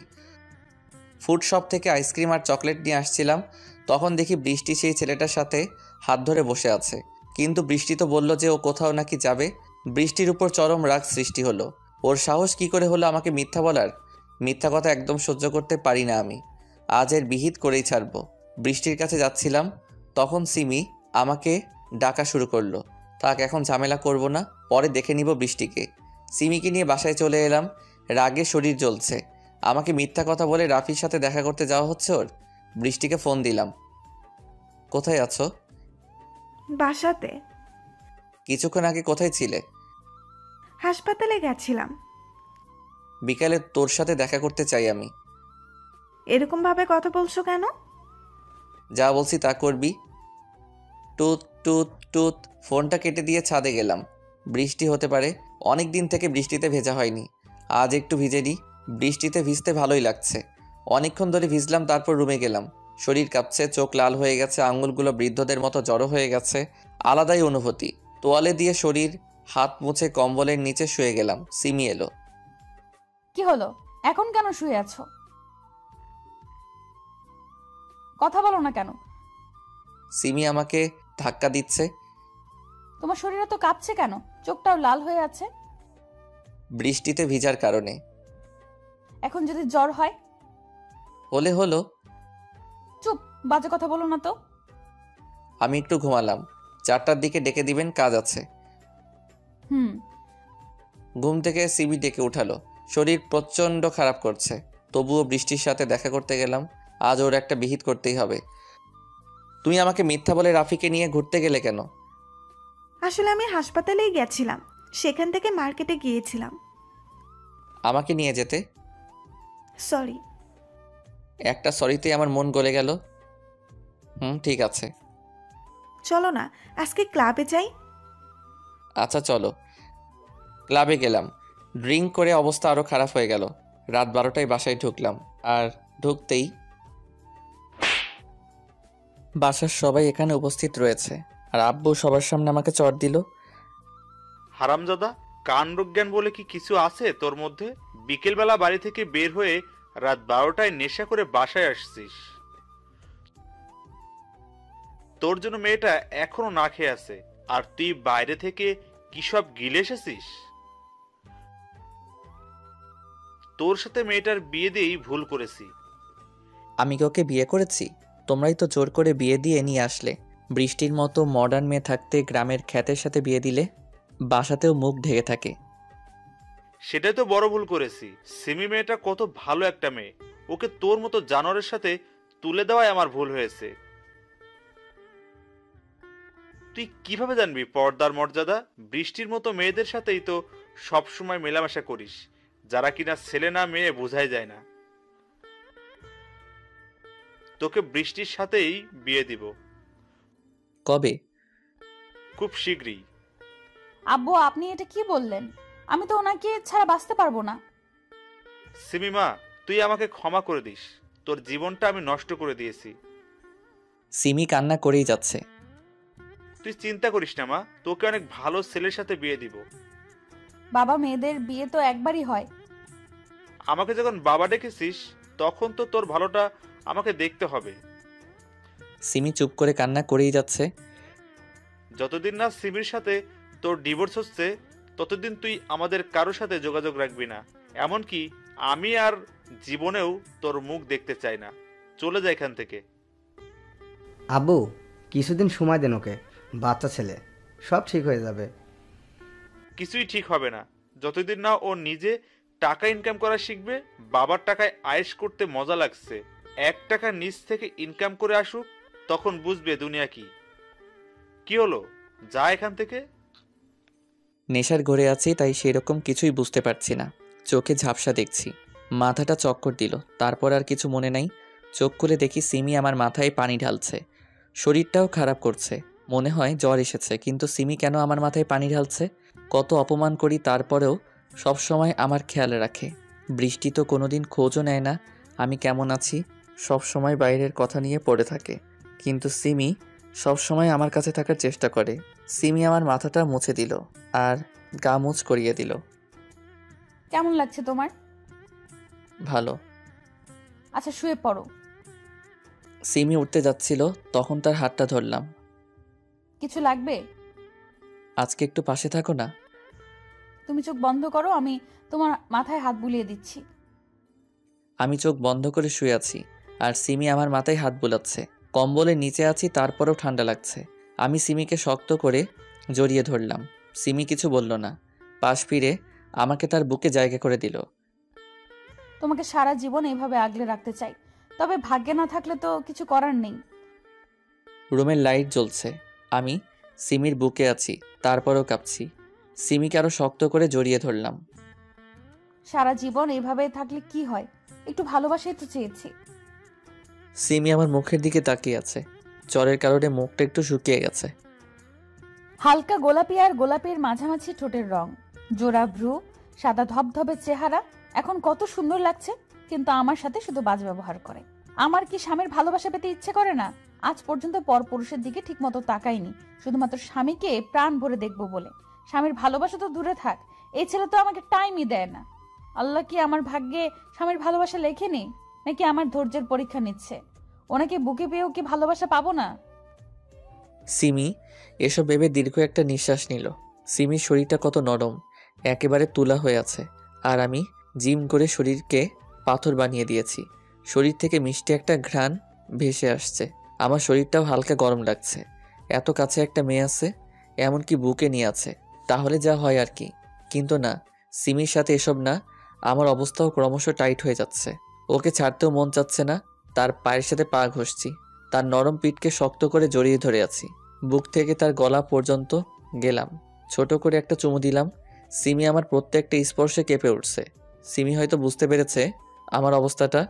ফুড শপ থেকে আইসক্রিম আর চকলেট নিয়ে আসছিলাম, তখন দেখি বৃষ্টি সেই ছেলেটার সাথে হাত ধরে বসে আছে। কিন্তু বৃষ্টি তো বলল যে ও কোথাও নাকি যাবে। বৃষ্টির উপর চরম রাগ সৃষ্টি হলো। ওর সাহস কি করে হলো আমাকে মিথ্যা বলার? মিথ্যা কথা একদম সহ্য করতে পারি না আমি। আজ এর বিহিত করেই ছাড়ব। বৃষ্টির কাছে যাচ্ছিলাম, তখন সিমি আমাকে ডাকা শুরু করলো। থাক, এখন ঝামেলা করব না, পরে দেখে নিব বৃষ্টিকে। সিমিকে নিয়ে বাসায় চলে এলাম। রাগে শরীর জ্বলছে। আমাকে মিথ্যা কথা বলে রাফির সাথে দেখা করতে যাওয়া হচ্ছে ওর। বৃষ্টিকে ফোন দিলাম। কোথায় আছো? বাসাতে। কিছুক্ষণ আগে কোথায় ছিলে? হাসপাতালে গেছিলাম। বিকালে তোর সাথে দেখা করতে চাই আমি। এরকম ভাবে কথা বলছো কেন? যা বলছি তা করবি। টুত টুত টুত। ফোনটা কেটে দিয়ে ছাদে গেলাম। বৃষ্টি হতে পারে, অনেক দিন থেকে বৃষ্টিতে ভেজা হয়নি। আজ একটু ভিজে নিই। বৃষ্টিতে ভিজতে ভালোই লাগছে। অনেকক্ষণ ধরে ভিজলাম, তারপর রুমে গেলাম। শরীর কাঁপছে, চোখ লাল হয়ে গেছে, আঙুলগুলো বৃদ্ধদের মতো জড়ো হয়ে গেছে। আলাদাই অনুভূতি। তোয়ালে দিয়ে শরীর হাত মুছে কম্বলের নিচে শুয়ে গেলাম। সিমি এলো। কি হলো? এখন কেন শুয়ে আছো? কথা বলো না কেন? সিমি আমাকে ধাক্কা দিচ্ছে। তোমার শরীরে তো কাঁপছে কেন? চোখটাও লাল হয়ে আছে। বৃষ্টিতে ভিজার কারণে। এখন যদি জ্বর হয়? হলে হলো। চুপ, বাজে কথা বলো না তো। আমি একটু ঘুমালাম। 4টার দিকে ডেকে দিবেন, কাজ আছে। হুম। ঘুম থেকে সিবি ডেকে উঠালো। শরীর প্রচণ্ড খারাপ করছে, তবুও বৃষ্টির সাথে দেখা করতে গেলাম। আজ ওর একটা বিহিত করতেই হবে। তুমি আমাকে মিথ্যা বলে রাফিকে নিয়ে ঘুরতে গেলে কেন? আসলে আমি হাসপাতালেই গেছিলাম, সেখান থেকে মার্কেটে গিয়েছিলাম। আমাকে নিয়ে যেতে। সরি। একটা সরিতেই আমার মন গলে গেল। ঠিক আছে। চলো না, আজকে ক্লাবে যাই। আচ্ছা চলো। ক্লাবে গেলাম। ড্রিঙ্ক করে অবস্থা আরও খারাপ হয়ে গেল। রাত 12টায় বাসায় ঢুকলাম। আর ঢুকতেই বাসার সবাই এখানে উপস্থিত রয়েছে, আর আব্বু সবার সামনে আমাকে চড় দিল। হারামজাদা, কাণ্ডজ্ঞান বলে কি কিছু আছে তোর মধ্যে? বিকেলবেলা বাড়ি থেকে বের হয়ে রাত 12টায় নেশা করে বাসায় আসছিস। তোর জন্য মেয়েটা এখনো না খেয়ে আছে, আর তুই বাইরে থেকে কি সব গিলে এসেছিস? তোর সাথে মেয়েটার বিয়ে দিয়েই ভুল করেছি। আমি কি ওকে বিয়ে করেছি? তোমরাই তো জোর করে বিয়ে দিয়ে নিয়ে আসলে। বৃষ্টির মতো মডার্ন মেয়ে থাকতে গ্রামের খ্যাতের সাথে বিয়ে দিলে। বাসাতেও মুখ ঢেকে থাকে। সেটাই তো বড় ভুল করেছি। সিমি মেয়েটা কত ভালো একটা মেয়ে, ওকে তোর মতো জানোয়ারের সাথে তুলে দেওয়াই আমার ভুল হয়েছে। তুই কিভাবে জানবি পর্দার মর্যাদা? বৃষ্টির মতো মেয়েদের সাথেই তো সবসময় মেলামেশা করিস, যারা কিনা ছেলে না মেয়ে বোঝাই যায় না। তোকে বৃষ্টির সাথেই বিয়ে দিব। কবে? খুব শীঘ্রই। আব্বু, আপনি এটা কি বললেন? আমি তো ওনাকে ছাড়া বাঁচতে পারবো না। সিমিমা, তুই আমাকে ক্ষমা করে দিস। তোর জীবনটা আমি নষ্ট করে দিয়েছি। সিমি কান্না করেই যাচ্ছে। তুই চিন্তা করিস না মা, তোকে অনেক ভালো ছেলের সাথে বিয়ে দিব। বাবা, মেয়েদের বিয়ে তো একবারই হয়। আমাকে যখন বাবা ডেকেছিস, তখন তো তোর ভালোটা আমাকে দেখতে হবে। সিমি চুপ করে কান্না করেই যাচ্ছে। যতদিন না সিমির সাথে তোর ডিভোর্স হচ্ছে, ততদিন তুই আমাদের কারোর সাথে যোগাযোগ রাখবি না। এমনকি আমি আর জীবনেও তোর মুখ দেখতে চাই না। চলে যা এখান থেকে। আব্বু, কিছুদিন সময় দেন ওকে, বাচ্চা ছেলে, সব ঠিক হয়ে যাবে। কিছুই ঠিক হবে না যতদিন না ও নিজে টাকা ইনকাম করা শিখবে। বাবার টাকায় আয়েশ করতে মজা লাগছে। 1 টাকা নিজ থেকে ইনকাম করে আসুক, তখন বুঝবে দুনিয়া কি। কি হলো, যা এখান থেকে। নেশার ঘরে আছি, তাই সেরকম কিছুই বুঝতে পারছি না। চোখে ঝাপসা দেখছি। মাথাটা চক্কর দিল, তারপর আর কিছু মনে নাই। চোখ খুলে দেখি সিমি আমার মাথায় পানি ঢালছে। শরীরটাও খারাপ করছে, মনে হয় জ্বর এসেছে। কিন্তু সিমি কেন আমার মাথায় পানি ঢালছে? কত অপমান করি, তারপরেও সব সময় আমার খেয়াল রাখে। বৃষ্টি তো কোনোদিন খোঁজও নেয় না আমি কেমন আছি। সব সময় বাইরের কথা নিয়ে পড়ে থাকে। কিন্তু সিমি সব সময় আমার কাছে থাকার চেষ্টা করে। সিমি আমার মাথাটা মুছে দিল আর গা মুছ করিয়ে দিল। কেমন লাগছে তোমার? ভালো। আচ্ছা, শুয়ে পড়ো। সিমি উঠতে যাচ্ছিল, তখন তার হাতটা ধরলাম। কিছু লাগবে? আজকে একটু পাশে থাকো না। তুমি চোখ বন্ধ করো, আমি তোমার মাথায় হাত বুলিয়ে দিচ্ছি। আমি চোখ বন্ধ করে শুয়ে আছি, আর সিমি আমার মাথায় হাত বুলাচ্ছে। কম্বলের নিচে আছি, তারপরেও ঠান্ডা লাগছে। আমি সিমিকে শক্ত করে জড়িয়ে ধরলাম। সিমি কিছু বলল না, পাশ ফিরে আমাকে তার বুকে জায়গা করে দিল। তোমাকে সারা জীবন এইভাবে আগলে রাখতে চাই, তবে ভাগ্যে না থাকলে তো কিছু করার নেই। রুমের লাইট জ্বলছে, আমি সিমির বুকে আছি, তারপরও কাঁপছি। সিমিকে আরো শক্ত করে জড়িয়ে ধরলাম। সারা জীবন এইভাবে থাকলে কি হয়, একটু ভালোবাসাই তো চেয়েছি। সিমি আমার মুখের দিকে তাকিয়ে আছে, জ্বরের কারণে মুখটা একটু শুকিয়ে গেছে। হালকা গোলাপি আর গোলাপির মাঝামাঝি ঠোঁটের রং, জোড়া ভ্রু, সাদা ধবধবে চেহারা, এখন কত সুন্দর লাগছে। কিন্তু আমার সাথে শুধু বাজ ব্যবহার করে। আমার কি স্বামীর ভালোবাসা পেতে ইচ্ছে করে না? আজ পর্যন্ত পরপুরুষের দিকে ঠিকমতো তাকাইনি, শুধুমাত্র স্বামীকে প্রাণ ভরে দেখবো বলে। স্বামীর ভালোবাসা তো দূরে থাক, এই ছেলে তো আমাকে টাইমই দেয় না। আল্লাহ কি আমার ভাগ্যে স্বামীর ভালোবাসা লেখেনি, নাকি আমার ধৈর্যের পরীক্ষা নিচ্ছে? ওনাকে বুকে পেয়েও কি ভালোবাসা পাবো না? সিমি এসব ভেবে দীর্ঘ একটা নিঃশ্বাস নিল। সিমির শরীরটা কত নরম, একেবারে তুলা হয়ে আছে। আর আমি জিম করে শরীরকে পাথর বানিয়ে দিয়েছি। শরীর থেকে মিষ্টি একটা ঘ্রাণ ভেসে আসছে। আমার শরীরটাও হালকা গরম লাগছে। এত কাছে একটা মেয়ে আছে, এমনকি বুকে নিয়ে আছে, তাহলে যা হয় আর কি। কিন্তু না, সিমির সাথে এসব না। আমার অবস্থাও ক্রমশ টাইট হয়ে যাচ্ছে। ওকে ছাড়তেও মন চাচ্ছে না। তার পায়ের সাথে পা ঘষছি, তার নরম পিঠকে শক্ত করে জড়িয়ে ধরে আছি। বুক থেকে তার গলা পর্যন্ত গেলাম, ছোট করে একটা চুমু দিলাম। সিমি আমার প্রত্যেকটা স্পর্শে কেঁপে উঠছে। সিমি হয়তো বুঝতে পেরেছে আমার অবস্থাটা।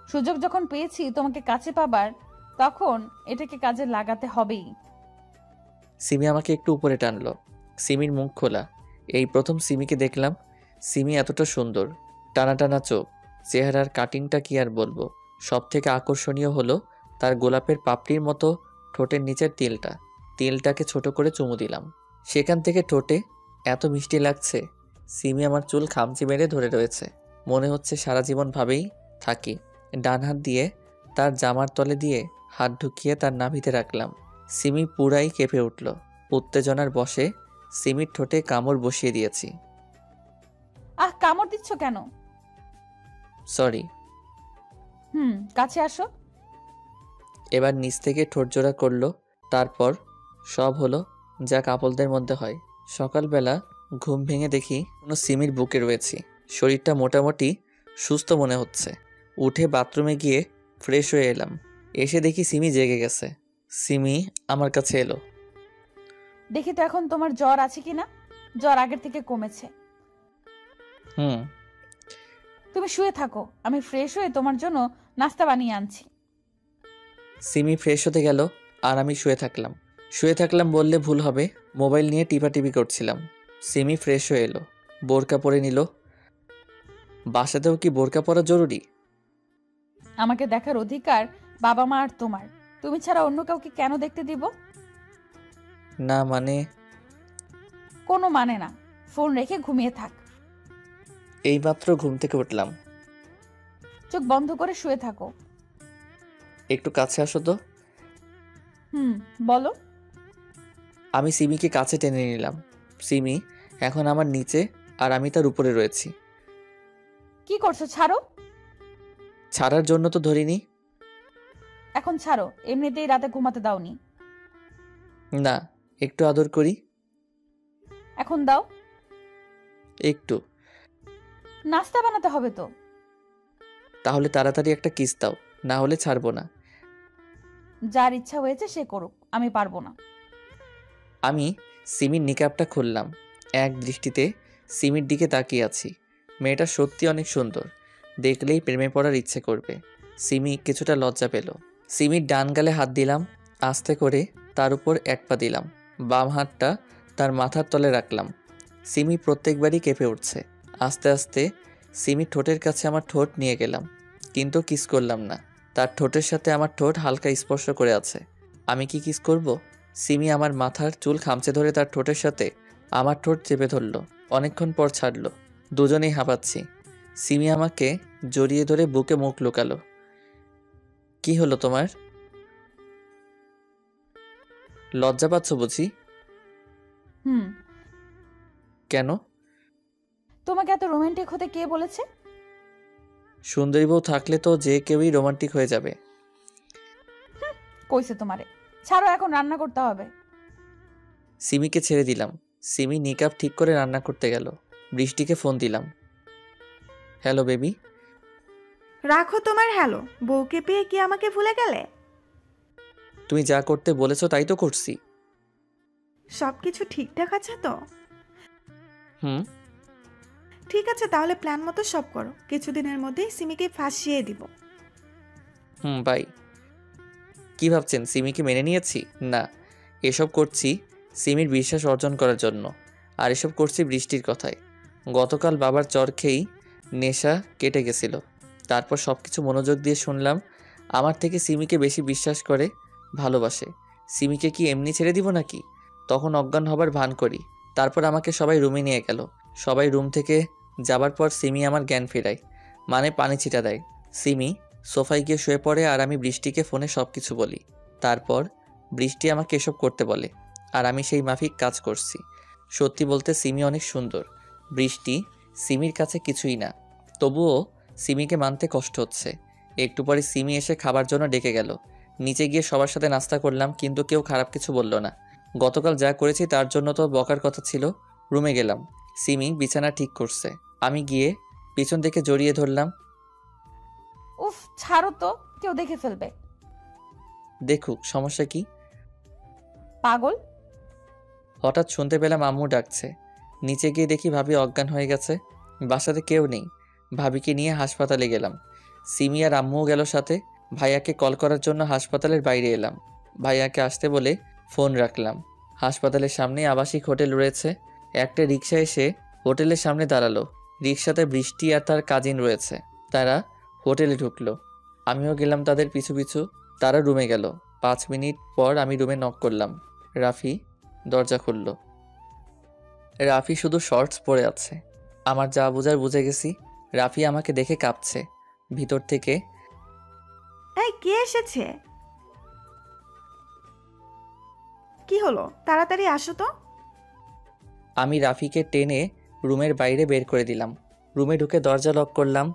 সুযোগ যখন পেয়েছি তোমাকে কাছে পাবার, তখন এটাকে কাজে লাগাতে হবেই। সিমি আমাকে একটু উপরে টানলো। সিমির মুখ খোলা, এই প্রথম সিমিকে দেখলাম। সিমি এতটা সুন্দর, টানা টানা চোখ, চেহারার কাটিংটা কি আর বলবো। সব থেকে আকর্ষণীয় হলো তার গোলাপের পাপড়ির মতো ঠোঁটের নিচের তিলটা। তিলটাকে ছোট করে চুমু দিলাম। সেখান থেকে ঠোঁটে এত মিষ্টি লাগছে। সিমি আমার চুল খামচি মেরে ধরে রয়েছে, মনে হচ্ছে সারা জীবন ভাবেই থাকি। ডান হাত দিয়ে তার জামার তলে দিয়ে হাত ঢুকিয়ে তার নাভিতে রাখলাম। সিমি পুরাই কেঁপে উঠল। উত্তেজনার বশে সিমির ঠোঁটে কামড় বসিয়ে দিয়েছি। আহ, কামড় দিচ্ছ কেন? সরি। কাছে আসো। এবার নিচ থেকে ঠোঁট জোড়া করলো। তারপর সব হলো যা কাপলদের মধ্যে হয়। সকালবেলা ঘুম ভেঙে দেখি কোনো সিমির বুকে রয়েছি। শরীরটা মোটামুটি সুস্থ মনে হচ্ছে। উঠে বাথরুমে গিয়ে ফ্রেশ হয়ে এলাম। এসে দেখি সিমি জেগে গেছে। সিমি আমার কাছে এলো। দেখি তো এখন তোমার জ্বর আছে কিনা। জ্বর আগের থেকে কমেছে। তুমি শুয়ে থাকো, আমি ফ্রেশ হয়ে তোমার জন্য নাস্তা বানিয়ে আনছি। সিমি ফ্রেশ হতে গেল আর আমি শুয়ে থাকলাম বললে ভুল হবে। মোবাইল নিয়ে টিপাটিপি করছিলাম। সিমি ফ্রেশ হয়ে এলো, বোরকা পরে নিল। বাসাতেও কি বোরকা পরা জরুরি? আমাকে দেখার অধিকার বাবা মা আর তোমার। তুমি ছাড়া অন্য কাউকে কেন দেখতে দিব? না মানে? কোনো মানে না। ফোন রেখে ঘুমিয়ে থাক। এইমাত্র ঘুম থেকে উঠলাম। চোখ বন্ধ করে শুয়ে থাকো। একটু কাছে আসো তো। বলো। আমি সিমিকে কাছে টেনে নিলাম। সিমি এখন আমার নিচে আর আমি তার উপরে রয়েছি। কি করছো? ছাড়ো। ছাড়ার জন্য তো ধরিনি। এখন ছাড়ো, এমনিতেই রাতে ঘুমাতে দাওনি। না, একটু আদর করি। এখন দাও। একটু। নাস্তা বানাতে হবে তো। তাহলে তাড়াতাড়ি একটা কিস দাও, না হলে ছাড়বো না। যার ইচ্ছা হয়েছে সে করুক, আমি পারবো না। আমি সিমির নিকাবটা খুললাম। এক দৃষ্টিতে সিমির দিকে তাকিয়ে আছি। মেয়েটা সত্যি অনেক সুন্দর, দেখলেই প্রেমে পড়ার ইচ্ছে করবে। সিমি কিছুটা লজ্জা পেল। সিমির ডান গালে হাত দিলাম, আস্তে করে তার উপর এক পা দিলাম। বাম হাতটা তার মাথার তলে রাখলাম। সিমি প্রত্যেকবারই কেঁপে উঠছে। আস্তে আস্তে সিমির ঠোঁটের কাছে আমার ঠোঁট নিয়ে গেলাম, কিন্তু কিস করলাম না। তার ঠোঁটের সাথে আমার ঠোঁট হালকা স্পর্শ করে আছে। আমি কি কিস করব? সিমি আমার মাথার চুল খামচে ধরে তার ঠোঁটের সাথে আমার ঠোঁট চেপে ধরল। অনেকক্ষণ পর ছাড়লো। দুজনেই হাঁপাচ্ছি। সিমি আমাকে জড়িয়ে ধরে বুকে মুখ লুকালো। কি হলো তোমার? লজ্জা পাচ্ছ বুঝি? কেন? তোমাকে এত রোমান্টিক হতে কে বলেছে? সুন্দরী বউ থাকলে তো যে কেউই রোমান্টিক হয়ে যাবে। কইছে তোমারে। ছাড়ো, এখন রান্না করতে হবে। সিমিকে ছেড়ে দিলাম। সিমি নিকাব ঠিক করে রান্না করতে গেল। বৃষ্টিকে ফোন দিলাম। Hello baby. রাখো তোমার হ্যালো, বউকে পেয়ে কি আমাকে ভুলে গেলে? তুমি যা করতে বলেছো তাই তো করছি। সব কিছু ঠিকঠাক আছে তো? হুম। ঠিক আছে, তাহলে প্ল্যান মতো সব করো। কিছুদিনের মধ্যেই সিমিকে ফাঁসিয়ে দিব। বাই। কি ভাবছেন সিমিকে মেনে নিয়েছি? না, এসব করছি সিমির বিশ্বাস অর্জন করার জন্য। আর এসব করছি বৃষ্টির কথায়। গতকাল বাবার চর খেয়েই নেশা কেটে গেছিল। তারপর সব কিছু মনোযোগ দিয়ে শুনলাম আমার থেকে সিমিকে বেশি বিশ্বাস করে, ভালোবাসে। সিমিকে কি এমনি ছেড়ে দিব নাকি? তখন অজ্ঞান হবার ভান করি। তারপর আমাকে সবাই রুমে নিয়ে গেল। সবাই রুম থেকে যাবার পর সিমি আমার জ্ঞান ফেরায়, মানে পানি ছিটা দেয়। সিমি সোফায় গিয়ে শুয়ে পড়ে আর আমি বৃষ্টিকে ফোনে সব কিছু বলি। তারপর বৃষ্টি আমাকে এসব করতে বলে আর আমি সেই মাফিক কাজ করছি। সত্যি বলতে সিমি অনেক সুন্দর। বৃষ্টি সিমির কাছে কিছুই না, তবুও সিমিকে মানতে কষ্ট হচ্ছে। একটু পরে সিমি এসে খাবার জন্য ডেকে গেল। নিচে গিয়ে সবার সাথে নাস্তা করলাম, কিন্তু কেউ খারাপ কিছু বলল না। গতকাল যা করেছি তার জন্য তো বকার কথা ছিল। রুমে গেলাম, সিমি বিছানা ঠিক করছে। আমি গিয়ে পিছন থেকে জড়িয়ে ধরলাম। উফ, ছাড়ো তো, কেউ দেখে ফেলবে। দেখুক, সমস্যা কি? পাগল। হঠাৎ শুনতে পেলাম আম্মু ডাকছে। নিচে গিয়ে দেখি ভাবি অজ্ঞান হয়ে গেছে। বাসাতে কেউ নেই। ভাবিকে নিয়ে হাসপাতালে গেলাম। সিমি আর আম্মুও গেল সাথে। ভাইয়াকে কল করার জন্য হাসপাতালের বাইরে এলাম। ভাইয়াকে আসতে বলে ফোন রাখলাম। হাসপাতালের সামনে আবাসিক হোটেল রয়েছে। একটা রিক্সা এসে হোটেলের সামনে দাঁড়ালো। রিক্সাতে বৃষ্টি আর তার কাজিন রয়েছে। তারা হোটেলে ঢুকলো। আমিও গেলাম তাদের পিছু পিছু। তারা রুমে গেল। 5 মিনিট পর আমি রুমে নক করলাম। রাফি দরজা খুলল। রাফি শুধু শর্টস পরে আছে। আমার যা বোঝার বুঝে গেছি। রাফি আমাকে দেখে কাঁপছে। ভিতর থেকে এই কে এসেছে? কি হলো, তাড়াতাড়ি আসো তো। আমি রাফিকে টেনে রুমের বাইরে বের করে দিলাম। রুমে ঢুকে দরজা লক করলাম।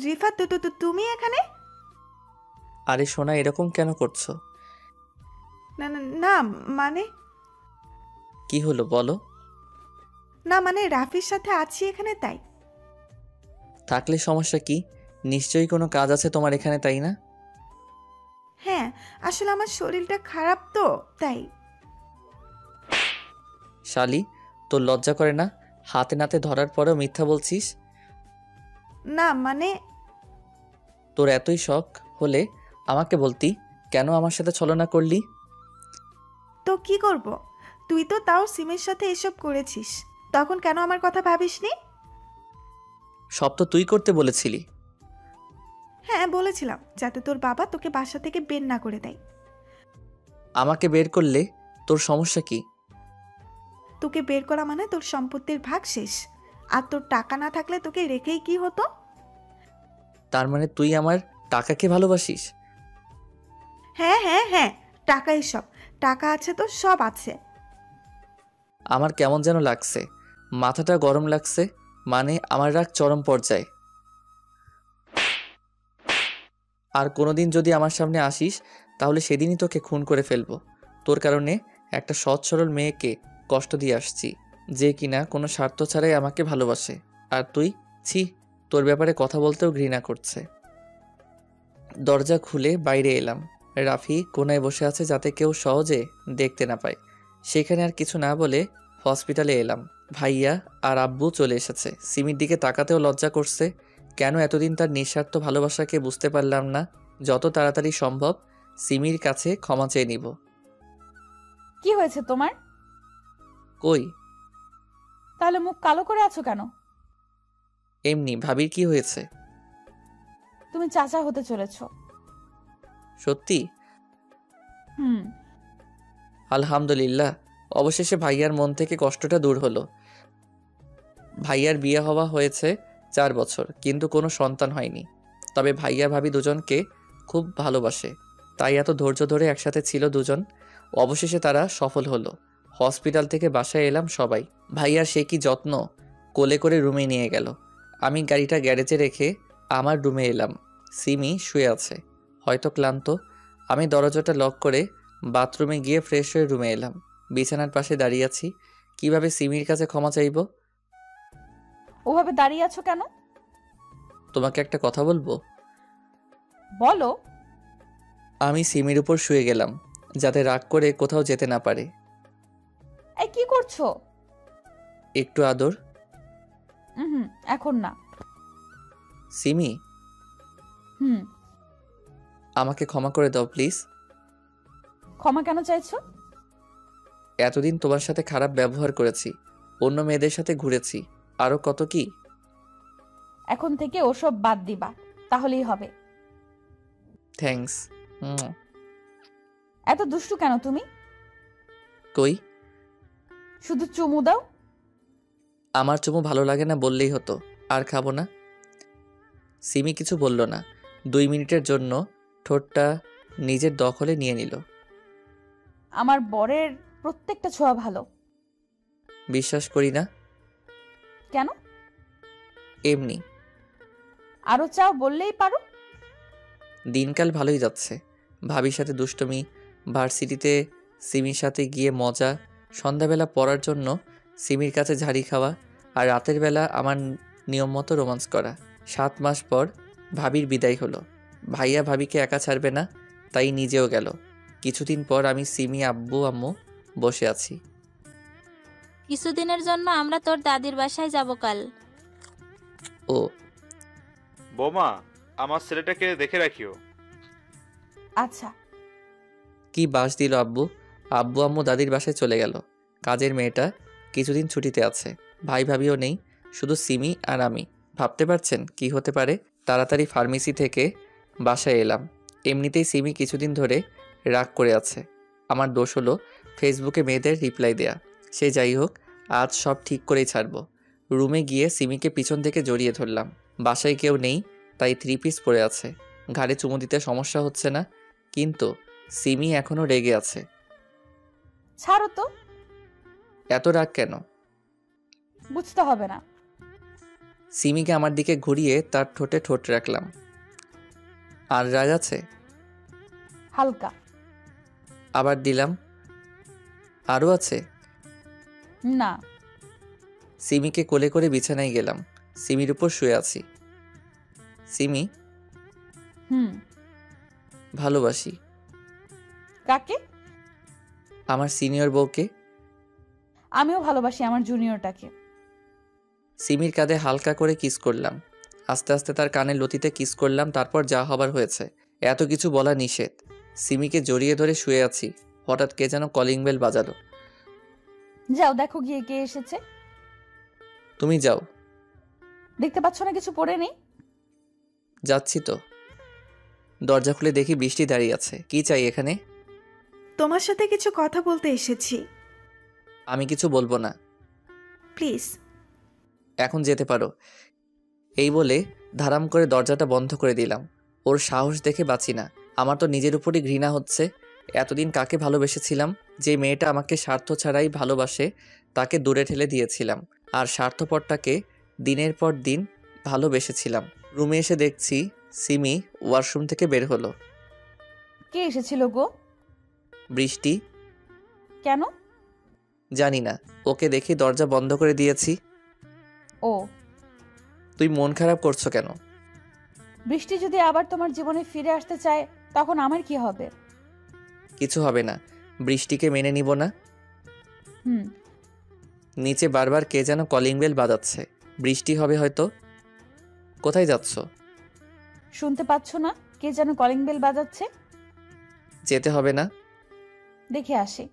রিফাত, তুমি এখানে? আরে সোনা, এরকম কেন করছো? না না না, মানে কি হলো বলো? না মানে রাফির সাথে আছি এখানে, তাই। থাকলে সমস্যা কি? নিশ্চয়ই কোনো কাজ আছে তোমার এখানে, তাই না? হ্যাঁ, আসলে আমার শরীরটা খারাপ তো, তাই। শালি, তোর লজ্জা করে না? হাতে নাতে ধরার পরেও মিথ্যা বলছিস। না মানে তোর এতই শখ হলে আমাকে বলতি, কেন আমার সাথে ছলনা করলি? তো কি করব? তুই তো তাও সিমের সাথে এসব করেছিস, তখন কেন আমার কথা ভাবিসনি? সব তো তুই করতে বলেছিলি। হ্যাঁ বলেছিলাম, যাতে তোর বাবা তোকে বাসা থেকে বের না করে দেয়। আমাকে বের করলে তোর সমস্যা কি? তোকে বের করা মানে তোর সম্পত্তির ভাগ শেষ। আর তোর টাকা না থাকলে তোকে রেখেই কি হতো? তার মানে তুই আমার টাকাকে ভালোবাসিস? হ্যাঁ হ্যাঁ হ্যাঁ, টাকাই সব। টাকা আছে তো সব আছে। আমার কেমন যেন লাগছে, মাথাটা গরম লাগছে। মানে আমার রাগ চরম পর্যায়ে। আর কোনোদিন যদি আমার সামনে আসিস তাহলে সেদিনই তোকে খুন করে ফেলবো। তোর কারণে একটা সৎ সরল মেয়েকে কষ্ট দিয়ে আসছি, যে কিনা কোনো স্বার্থ ছাড়াই আমাকে ভালোবাসে। আর তুই, ছি, তোর ব্যাপারে কথা বলতেও ঘৃণা করছে। দরজা খুলে বাইরে এলাম। রাফি কোনায় বসে আছে যাতে কেউ সহজে দেখতে না পায়। সেখানে আর কিছু না বলে হসপিটালে এলাম। ভাইয়া আর আব্বু চলে এসেছে। সিমির দিকে তাকাতেও লজ্জা করছে। কেন এতদিন তার নিঃস্বার্থ ভালোবাসাকে বুঝতে পারলাম না। যত তাড়াতাড়ি সম্ভব সিমির কাছে ক্ষমা চেয়ে নিব। কি হয়েছে তোমার? কই? তাহলে মুখ কালো করে আছো কেন? এমনি। ভাবির কি হয়েছে? তুমি চাচা হতে চলেছ। সত্যি? হুম। আলহামদুলিল্লাহ, অবশেষে ভাইয়ার মন থেকে কষ্টটা দূর হলো। ভাইয়ার বিয়ে হওয়া হয়েছে 4 বছর, কিন্তু কোনো সন্তান হয়নি। তবে ভাইয়া ভাবি দুজনকে খুব ভালোবাসে, তাই এত ধৈর্য ধরে একসাথে ছিল দুজন। অবশেষে তারা সফল হলো। হসপিটাল থেকে বাসায় এলাম সবাই। ভাইয়ার সে কি যত্ন, কোলে করে রুমে নিয়ে গেল। আমি গাড়িটা গ্যারেজে রেখে আমার রুমে এলাম। সিমি শুয়ে আছে, হয়তো ক্লান্ত। আমি দরজাটা লক করে বাথরুমে গিয়ে ফ্রেশ হয়ে রুমে এলাম। বিছানার পাশে দাঁড়িয়ে আছি। কিভাবে সিমির কাছে ক্ষমা চাইবো? ওভাবে দাঁড়িয়ে আছো কেন? তোমাকে একটা কথা বলবো। বলো। আমি সিমির উপর শুয়ে গেলাম, যাতে রাগ করে কোথাও যেতে না পারে। এই কি করছো? একটু আদর। হুম, এখন না। সিমি, হুম। আমাকে ক্ষমা করে দাও প্লিজ। ক্ষমা কেন চাইছো? এতদিন তোমার সাথে খারাপ ব্যবহার করেছি, অন্য মেয়েদের সাথে ঘুরেছি, আরো কত কি। এখন থেকে ওসব বাদ দিবা, তাহলেই হবে। থ্যাঙ্কস। এত দুষ্টু কেন তুমি? কই, শুধু চুমু দাও। আমার চুমু ভালো লাগে না বললেই হতো, আর খাবো না। সিমি কিছু বলল না। 2 মিনিটের জন্য ঠোঁটটা নিজের দখলে নিয়ে নিল। আমার বরের প্রত্যেকটা ছোঁয়া ভালো। বিশ্বাস করি না। কেন? এমনি। আরো চাও বললেই পারো। দিনকাল ভালোই যাচ্ছে। ভাবির সাথে দুষ্টমি, ভার্সিটিতে সিমির সাথে গিয়ে মজা, সন্ধ্যাবেলা পড়ার জন্য সিমির কাছে ঝাড়ি খাওয়া, আর রাতের বেলা আমার নিয়ম মতো রোমান্স করা। 7 মাস পর ভাবির বিদায় হলো। ভাইয়া ভাবিকে একা ছাড়বে না, তাই নিজেও গেল। কিছুদিন পর আমি, সিমি, আব্বু আম্মু বসে আছি। কিছুদিনের জন্য আমরা তোর দাদির বাসায় যাব কাল। ও বোমা, আমার ছেলেটাকে দেখে রাখিও। আচ্ছা। কি বাস দিল আব্বু। আব্বু আম্মু দাদির বাসায় চলে গেল। কাজের মেয়েটা কিছুদিন ছুটিতে আছে। ভাই ভাবিও নেই, শুধু সিমি আর আমি। ভাবতে পারছেন কি হতে পারে? তাড়াতাড়ি ফার্মেসি থেকে বাসায় এলাম। এমনিতেই সিমি কিছুদিন ধরে রাগ করে আছে। আমার দোষ হলো ফেসবুকে মেয়েদের রিপ্লাই দেয়া। সে যাই হোক, আজ সব ঠিক করেই ছাড়বো। রুমে গিয়ে সিমিকে পিছন থেকে জড়িয়ে ধরলাম। বাসায় কেউ নেই, তাই 3 পিস পরে আছে। ঘাড়ে চুমু দিতে সমস্যা হচ্ছে না, কিন্তু সিমি এখনো রেগে আছে। ছাড়ো তো। এত রাগ কেন? বুঝতে হবে না। সিমিকে আমার দিকে ঘুরিয়ে তার ঠোঁটে ঠোঁট রাখলাম। আর রাগ আছে? হালকা। আবার দিলাম। আরও আছে? না। সিমিকে কোলে করে বিছানায় গেলাম। সিমির উপর শুয়ে আছি। সিমি, হুম। ভালোবাসি। কাকে? আমার সিনিয়র বউকে। আমিও ভালোবাসি আমার জুনিয়রটাকে। সিমির কাঁধে হালকা করে কিস করলাম। আস্তে আস্তে তার কানের লতিতে কিস করলাম। তারপর যা হবার হয়েছে। এত কিছু বলা নিষেধ। সিমিকে জড়িয়ে ধরে শুয়ে আছি। হঠাৎ কে যেন কলিং বেল বাজালো। যাও দেখো গিয়ে কে এসেছে। তুমি যাও। দেখতে পাচ্ছ না কিছু পড়ে নেই? যাচ্ছি তো। দরজা খুলে দেখি বৃষ্টি দাঁড়িয়ে আছে। কি চাই এখানে? তোমার সাথে কিছু কথা বলতে এসেছি। আমি কিছু বলবো না। প্লিজ। এখন যেতে পারো। এই বলে ধারাম করে দরজাটা বন্ধ করে দিলাম। ওর সাহস দেখে বাঁচি না। আমার তো নিজের উপরই ঘৃণা হচ্ছে। এতদিন কাকে ভালোবেসেছিলাম? যে মেয়েটা আমাকে স্বার্থ ছাড়াই ভালোবাসে, তাকে দূরে ঠেলে দিয়েছিলাম। আর স্বার্থপরটাকে দিনের পর দিন ভালোবেসেছিলাম। রুমে এসে দেখছি সিমি ওয়াশরুম থেকে বের হলো। কে এসেছিল গো? বৃষ্টি। কেন? জানি না, ওকে দেখি দরজা বন্ধ করে দিয়েছি। ও। তুই মন খারাপ করছো কেন? বৃষ্টি যদি আবার তোমার জীবনে ফিরে আসতে চায় তখন আমার কি হবে? কিছু হবে না। বৃষ্টিকে মেনে নিব না। হুম। নিচে বারবার কে যেন কলিং বেল বাজাচ্ছে। বৃষ্টি হবে হয়তো। কোথায় যাচ্ছ? শুনতে পাচ্ছ না কে যেন কলিং বেল বাজাচ্ছে? যেতে হবে না। দেখে আসি।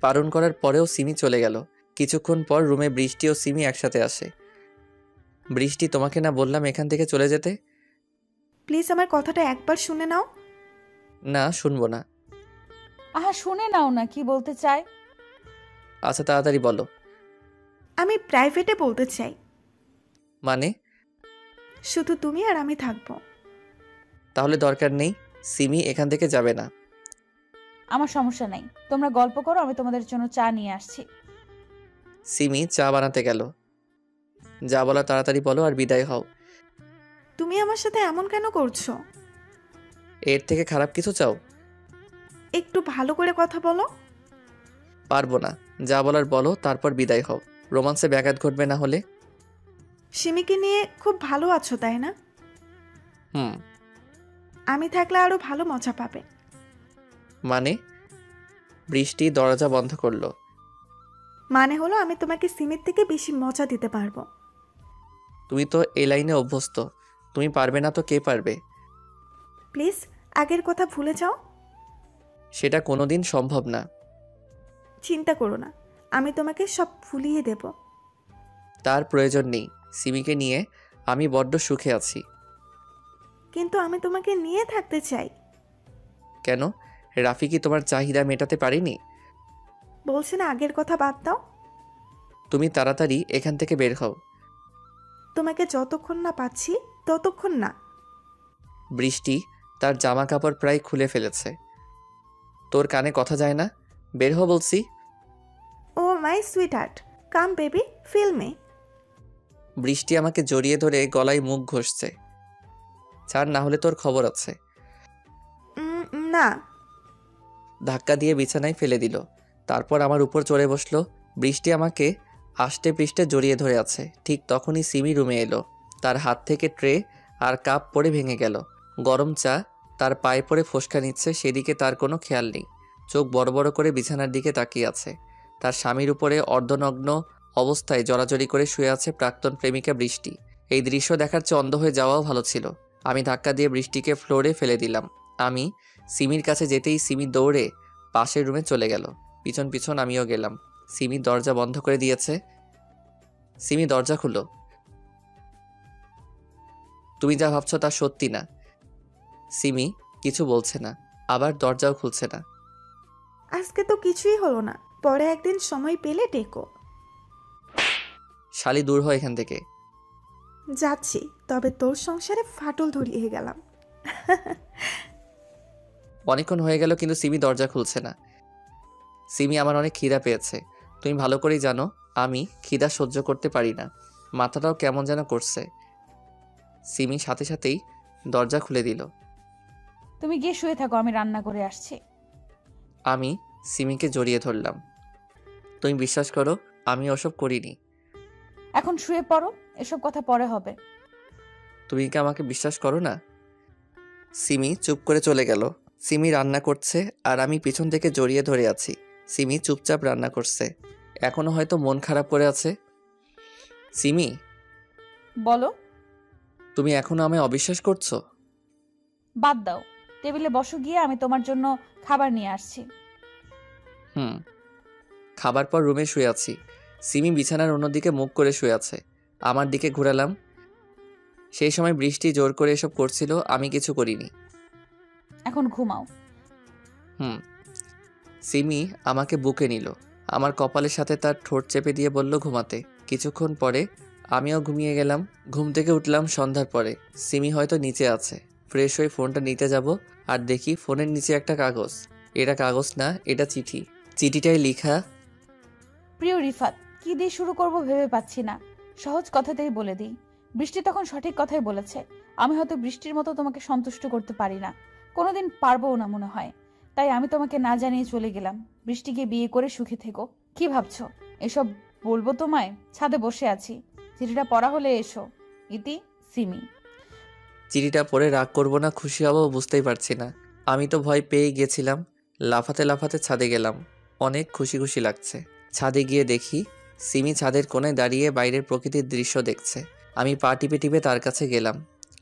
বারণ করার পরেও সিমি চলে গেল। কিছুক্ষণ পর রুমে বৃষ্টি ও সিমি একসাথে আসে। বৃষ্টি, তোমাকে না বললাম এখান থেকে চলে যেতে? প্লিজ আমার কথাটা একবার শুনে নাও। না, শুনবো না। আহা, শুনে নাও না কি বলতে চায়। আচ্ছা তাড়াতাড়ি বলো। আমি প্রাইভেটে বলতে চাই। মানে? শুধু তুমি আর আমি থাকবো। তাহলে দরকার নেই। সিমি এখান থেকে যাবে না। আমার সমস্যা নাই, তোমরা গল্প করো, আমি তোমাদের জন্য চা নিয়ে আসছি। সিমি চা বানাতে গেল। যা বলা তাড়াতাড়ি বলো আর বিদায় হও। তুমি আমার সাথে এমন কেন করছো? এর থেকে খারাপ কিছু চাও? একটু ভালো করে কথা বলো। পারবো না, যা বলার বলো, তারপর বিদায় হও। রোমান্সে ব্যাঘাত ঘটবে না হলে। সিমিকে নিয়ে খুব ভালো আছো তাই না? হুম। আমি থাকলে আরো ভালো মজা পাবে। মানে? বৃষ্টি দরজা বন্ধ করলো। মানে হলো আমি তোমাকে সিমির থেকে বেশি মজা দিতে পারবো। তুমি তো এই লাইনে অভ্যস্ত, তুমি পারবে না তো কে পারবে? প্লিজ আগের কথা ভুলে যাও। সেটা কোনোদিন সম্ভব না। চিন্তা করো না, আমি তোমাকে সব ভুলিয়ে দেব। তার প্রয়োজন নেই। সিমিকে নিয়ে আমি বড্ড সুখে আছি। কিন্তু আমি তোমাকে নিয়ে থাকতে চাই। কেন? রাফি কি তোমার চাহিদা মেটাতে পারেনি? বলছি না আগের কথা বাদ দাও। তুমি তাড়াতাড়ি এখান থেকে বের হও। তোমাকে যতক্ষণ না পাচ্ছি ততক্ষণ না। বৃষ্টি তার জামা কাপড় প্রায় খুলে ফেলেছে। তোর কানে কথা যায় না? বের হ বলছি। Oh my sweetheart, come baby, feel me. বৃষ্টি আমাকে জড়িয়ে ধরে গলায় মুখ ঘষছে। ছাড়, না হলে তোর খবর আছে। না। ধাক্কা দিয়ে বিছানায় ফেলে দিল, তারপর আমার উপর চড়ে বসলো। বৃষ্টি আমাকে আষ্টে পৃষ্ঠে জড়িয়ে ধরে আছে। ঠিক তখনই সিমি রুমে এলো। তার হাত থেকে ট্রে আর কাপ পড়ে ভেঙে গেল। গরম চা তার পায়ে পড়ে ফোসকা নিচ্ছে, সেদিকে তার কোনো খেয়াল নেই। চোখ বড় বড় করে বিছানার দিকে তাকিয়ে আছে। তার স্বামীর উপরে অর্ধনগ্ন অবস্থায় জড়াজড়ি করে শুয়ে আছে প্রাক্তন প্রেমিকা বৃষ্টি। এই দৃশ্য দেখার চেয়ে অন্ধ হয়ে যাওয়াও ভালো ছিল। আমি ধাক্কা দিয়ে বৃষ্টিকে ফ্লোরে ফেলে দিলাম। আমি সিমির কাছে যেতেই সিমি দৌড়ে পাশের রুমে চলে গেল। পিছন পিছন আমিও গেলাম। সিমি দরজা বন্ধ করে দিয়েছে। সিমি দরজা খুলো। তুমি যা ভাবছো তা সত্যি না। সিমি কিছু বলছে না, আবার দরজাও খুলছে না। আজকে তো কিছুই হলো না, পরে একদিন সময় পেলে ডেকো। শালি দূর হয় এখান থেকে। যাচ্ছি, তবে তোর সংসারে ফাটল ধরিয়ে গেলাম। অনেকক্ষণ হয়ে গেল কিন্তু সিমি দরজা খুলছে না। সিমি, আমার অনেক খিদা পেয়েছে। তুমি ভালো করেই জানো আমি খিদা সহ্য করতে পারি না। মাথাটাও কেমন যেন করছে। সিমি সাথে সাথেই দরজা খুলে দিল। তুমি গিয়ে শুয়ে থাকো, আমি রান্না করে আসছি। আমি সিমিকে জড়িয়ে ধরলাম। তুমি বিশ্বাস করো, আমি ওসব করিনি। এখন শুয়ে পড়ো, এসব কথা পরে হবে। তুমি কি আমাকে বিশ্বাস করো না? সিমি চুপ করে চলে গেল। সিমি রান্না করছে আর আমি পিছন থেকে জড়িয়ে ধরে আছি। সিমি চুপচাপ রান্না করছে, এখনো হয়তো মন খারাপ করে আছে। সিমি, বলো। তুমি এখনো আমায় অবিশ্বাস করছো? বাদ দাও, টেবিলে বসো গিয়ে, আমি তোমার জন্য খাবার নিয়ে আসছি। খাবার পর রুমে শুয়ে আছি। সিমি বিছানার অন্যদিকে মুখ করে শুয়ে আছে। আমার দিকে ঘুরালাম। সেই সময় বৃষ্টি জোর করে এসব করছিল, আমি কিছু করিনি। এখন ঘুমাও। সিমি আমাকে বুকে নিল, আমার কপালের সাথে তার ঠোঁট চেপে দিয়ে বলল ঘুমাতে। কিছুক্ষণ পরে আমিও ঘুমিয়ে গেলাম। ঘুম থেকে উঠলাম সন্ধ্যার পরে। সিমি হয়তো নিচে আছে। ফ্রেশ হয়ে ফোনটা নিতে যাব আর দেখি ফোনের নিচে একটা কাগজ। এটা কাগজ না, এটা চিঠি। চিঠিটায় লেখা, প্রিয় রিফাত, কি দিয়ে শুরু করব ভেবে পাচ্ছি না। সহজ কথাতেই বলে দিই। বৃষ্টি তখন সঠিক কথাই বলেছে। আমি হয়তো বৃষ্টির মতো তোমাকে সন্তুষ্ট করতে পারি না, কোনোদিন পারবও না মনে হয়। তাই আমি তোমাকে না জানিয়ে চলে গেলাম। বৃষ্টিকে বিয়ে করে সুখে থেকো। কি ভাবছো এসব বলবো তোমায়? ছাদে বসে আছি, চিঠিটা পড়া হলে এসো। ইতি, সিমি। চিঠিটা পড়ে রাগ করব না খুশি হব বুঝতেই পারছি না। আমি তো ভয় পেয়ে গেছিলাম। লাফাতে লাফাতে ছাদে গেলাম। অনেক খুশি খুশি লাগছে। ছাদে গিয়ে দেখি সিমি ছাদের কোণে দাঁড়িয়ে বাইরের প্রকৃতির দৃশ্য দেখছে। আমি পা টিপে টিপে তার কাছে গেলাম।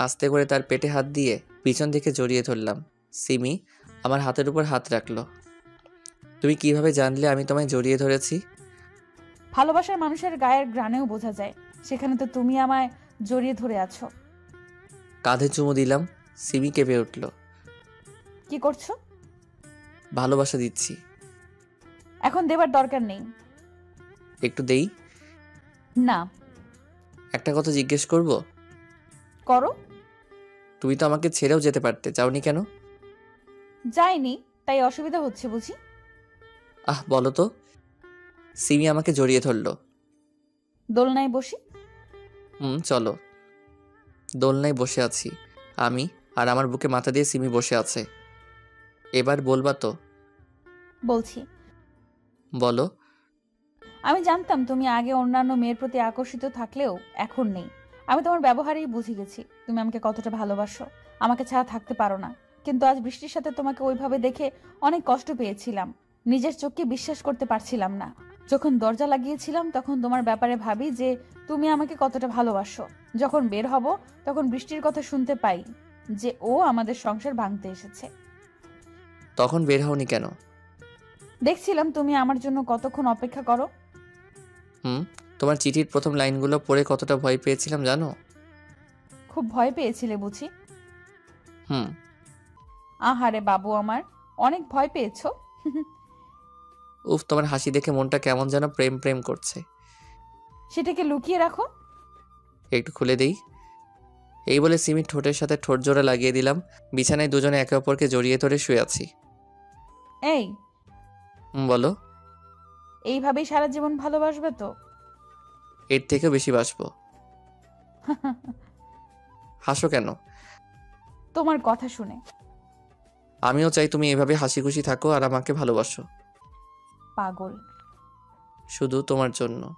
আস্তে করে তার পেটে হাত দিয়ে পিছন থেকে জড়িয়ে ধরলাম। সিমি আমার হাতের উপর হাত রাখলো। তুমি কিভাবে জানলে আমি তোমায় জড়িয়ে ধরেছি? ভালোবাসার মানুষের গায়ের গ্রানেও বোঝা যায়। সেখানে তো তুমি আমায় জড়িয়ে ধরে আছো। কাঁধে চুমু দিলাম। সিমি কেঁপে উঠল। কি করছো? ভালোবাসা দিচ্ছি। এখন দেবার দরকার নেই। একটু দেই? না। একটা কথা জিজ্ঞেস করব? করো। তুমি তো আমাকে ছেড়েও যেতে পারতে, যাওনি কেন? যাইনি, তাই অসুবিধা হচ্ছে বুঝি? বলো তো। সিমি আমাকে জড়িয়ে ধরল। দোলনায় বসি? চলো। দোলনায় বসে আছি আমি, আর আমার বুকে মাথা দিয়ে সিমি বসে আছে। এবার বলবা তো বলছি। বলো। আমি জানতাম তুমি আগে অন্যান্য মেয়ের প্রতি আকর্ষিত থাকলেও এখন নেই। আমি তোমার ব্যবহারেই বুঝে গেছি তুমি আমাকে কতটা ভালোবাসো, আমাকে ছাড়া থাকতে পারো না। কিন্তু আজ বৃষ্টির সাথে তোমাকে ওইভাবে দেখে অনেক কষ্ট পেয়েছিলাম, নিজের চোখকে বিশ্বাস করতে পারছিলাম না। যখন দরজা লাগিয়েছিলাম তখন তোমার ব্যাপারে ভাবি যে তুমি আমাকে কতটা ভালোবাসো। যখন বের হব তখন বৃষ্টির কথা শুনতে পাই যে ও আমাদের সংসার ভাঙতে এসেছে। তখন বের হওনি কেন? দেখছিলাম তুমি আমার জন্য কতক্ষণ অপেক্ষা করো। তোমার চিঠির প্রথম লাইনগুলো পড়ে কতটা ভয় পেয়েছিলাম জানো? খুব ভয় পেয়েছিলে বুঝি? হুম। আহারে বাবু আমার, অনেক ভয় পেয়েছো। উফ, তোমার হাসি দেখে মনটা কেমন যেন প্রেম প্রেম করছে। সেটাকে লুকিয়ে রাখো। একটু খুলে দেই। এই বলে সিমির ঠোঁটের সাথে ঠোঁট জোড়া লাগিয়ে দিলাম। বিছানায় দুজনে একে অপরকে জড়িয়ে ধরে শুয়ে আছি। এই বলো। এইভাবেই সারা জীবন ভালোবাসবে তো? এর থেকেও বেশি বাসবো। হাসো কেন? তোমার কথা শুনে। আমিও চাই তুমি এভাবে হাসি খুশি থাকো আর আমাকে ভালোবাসো। পাগল। শুধু তোমার জন্য।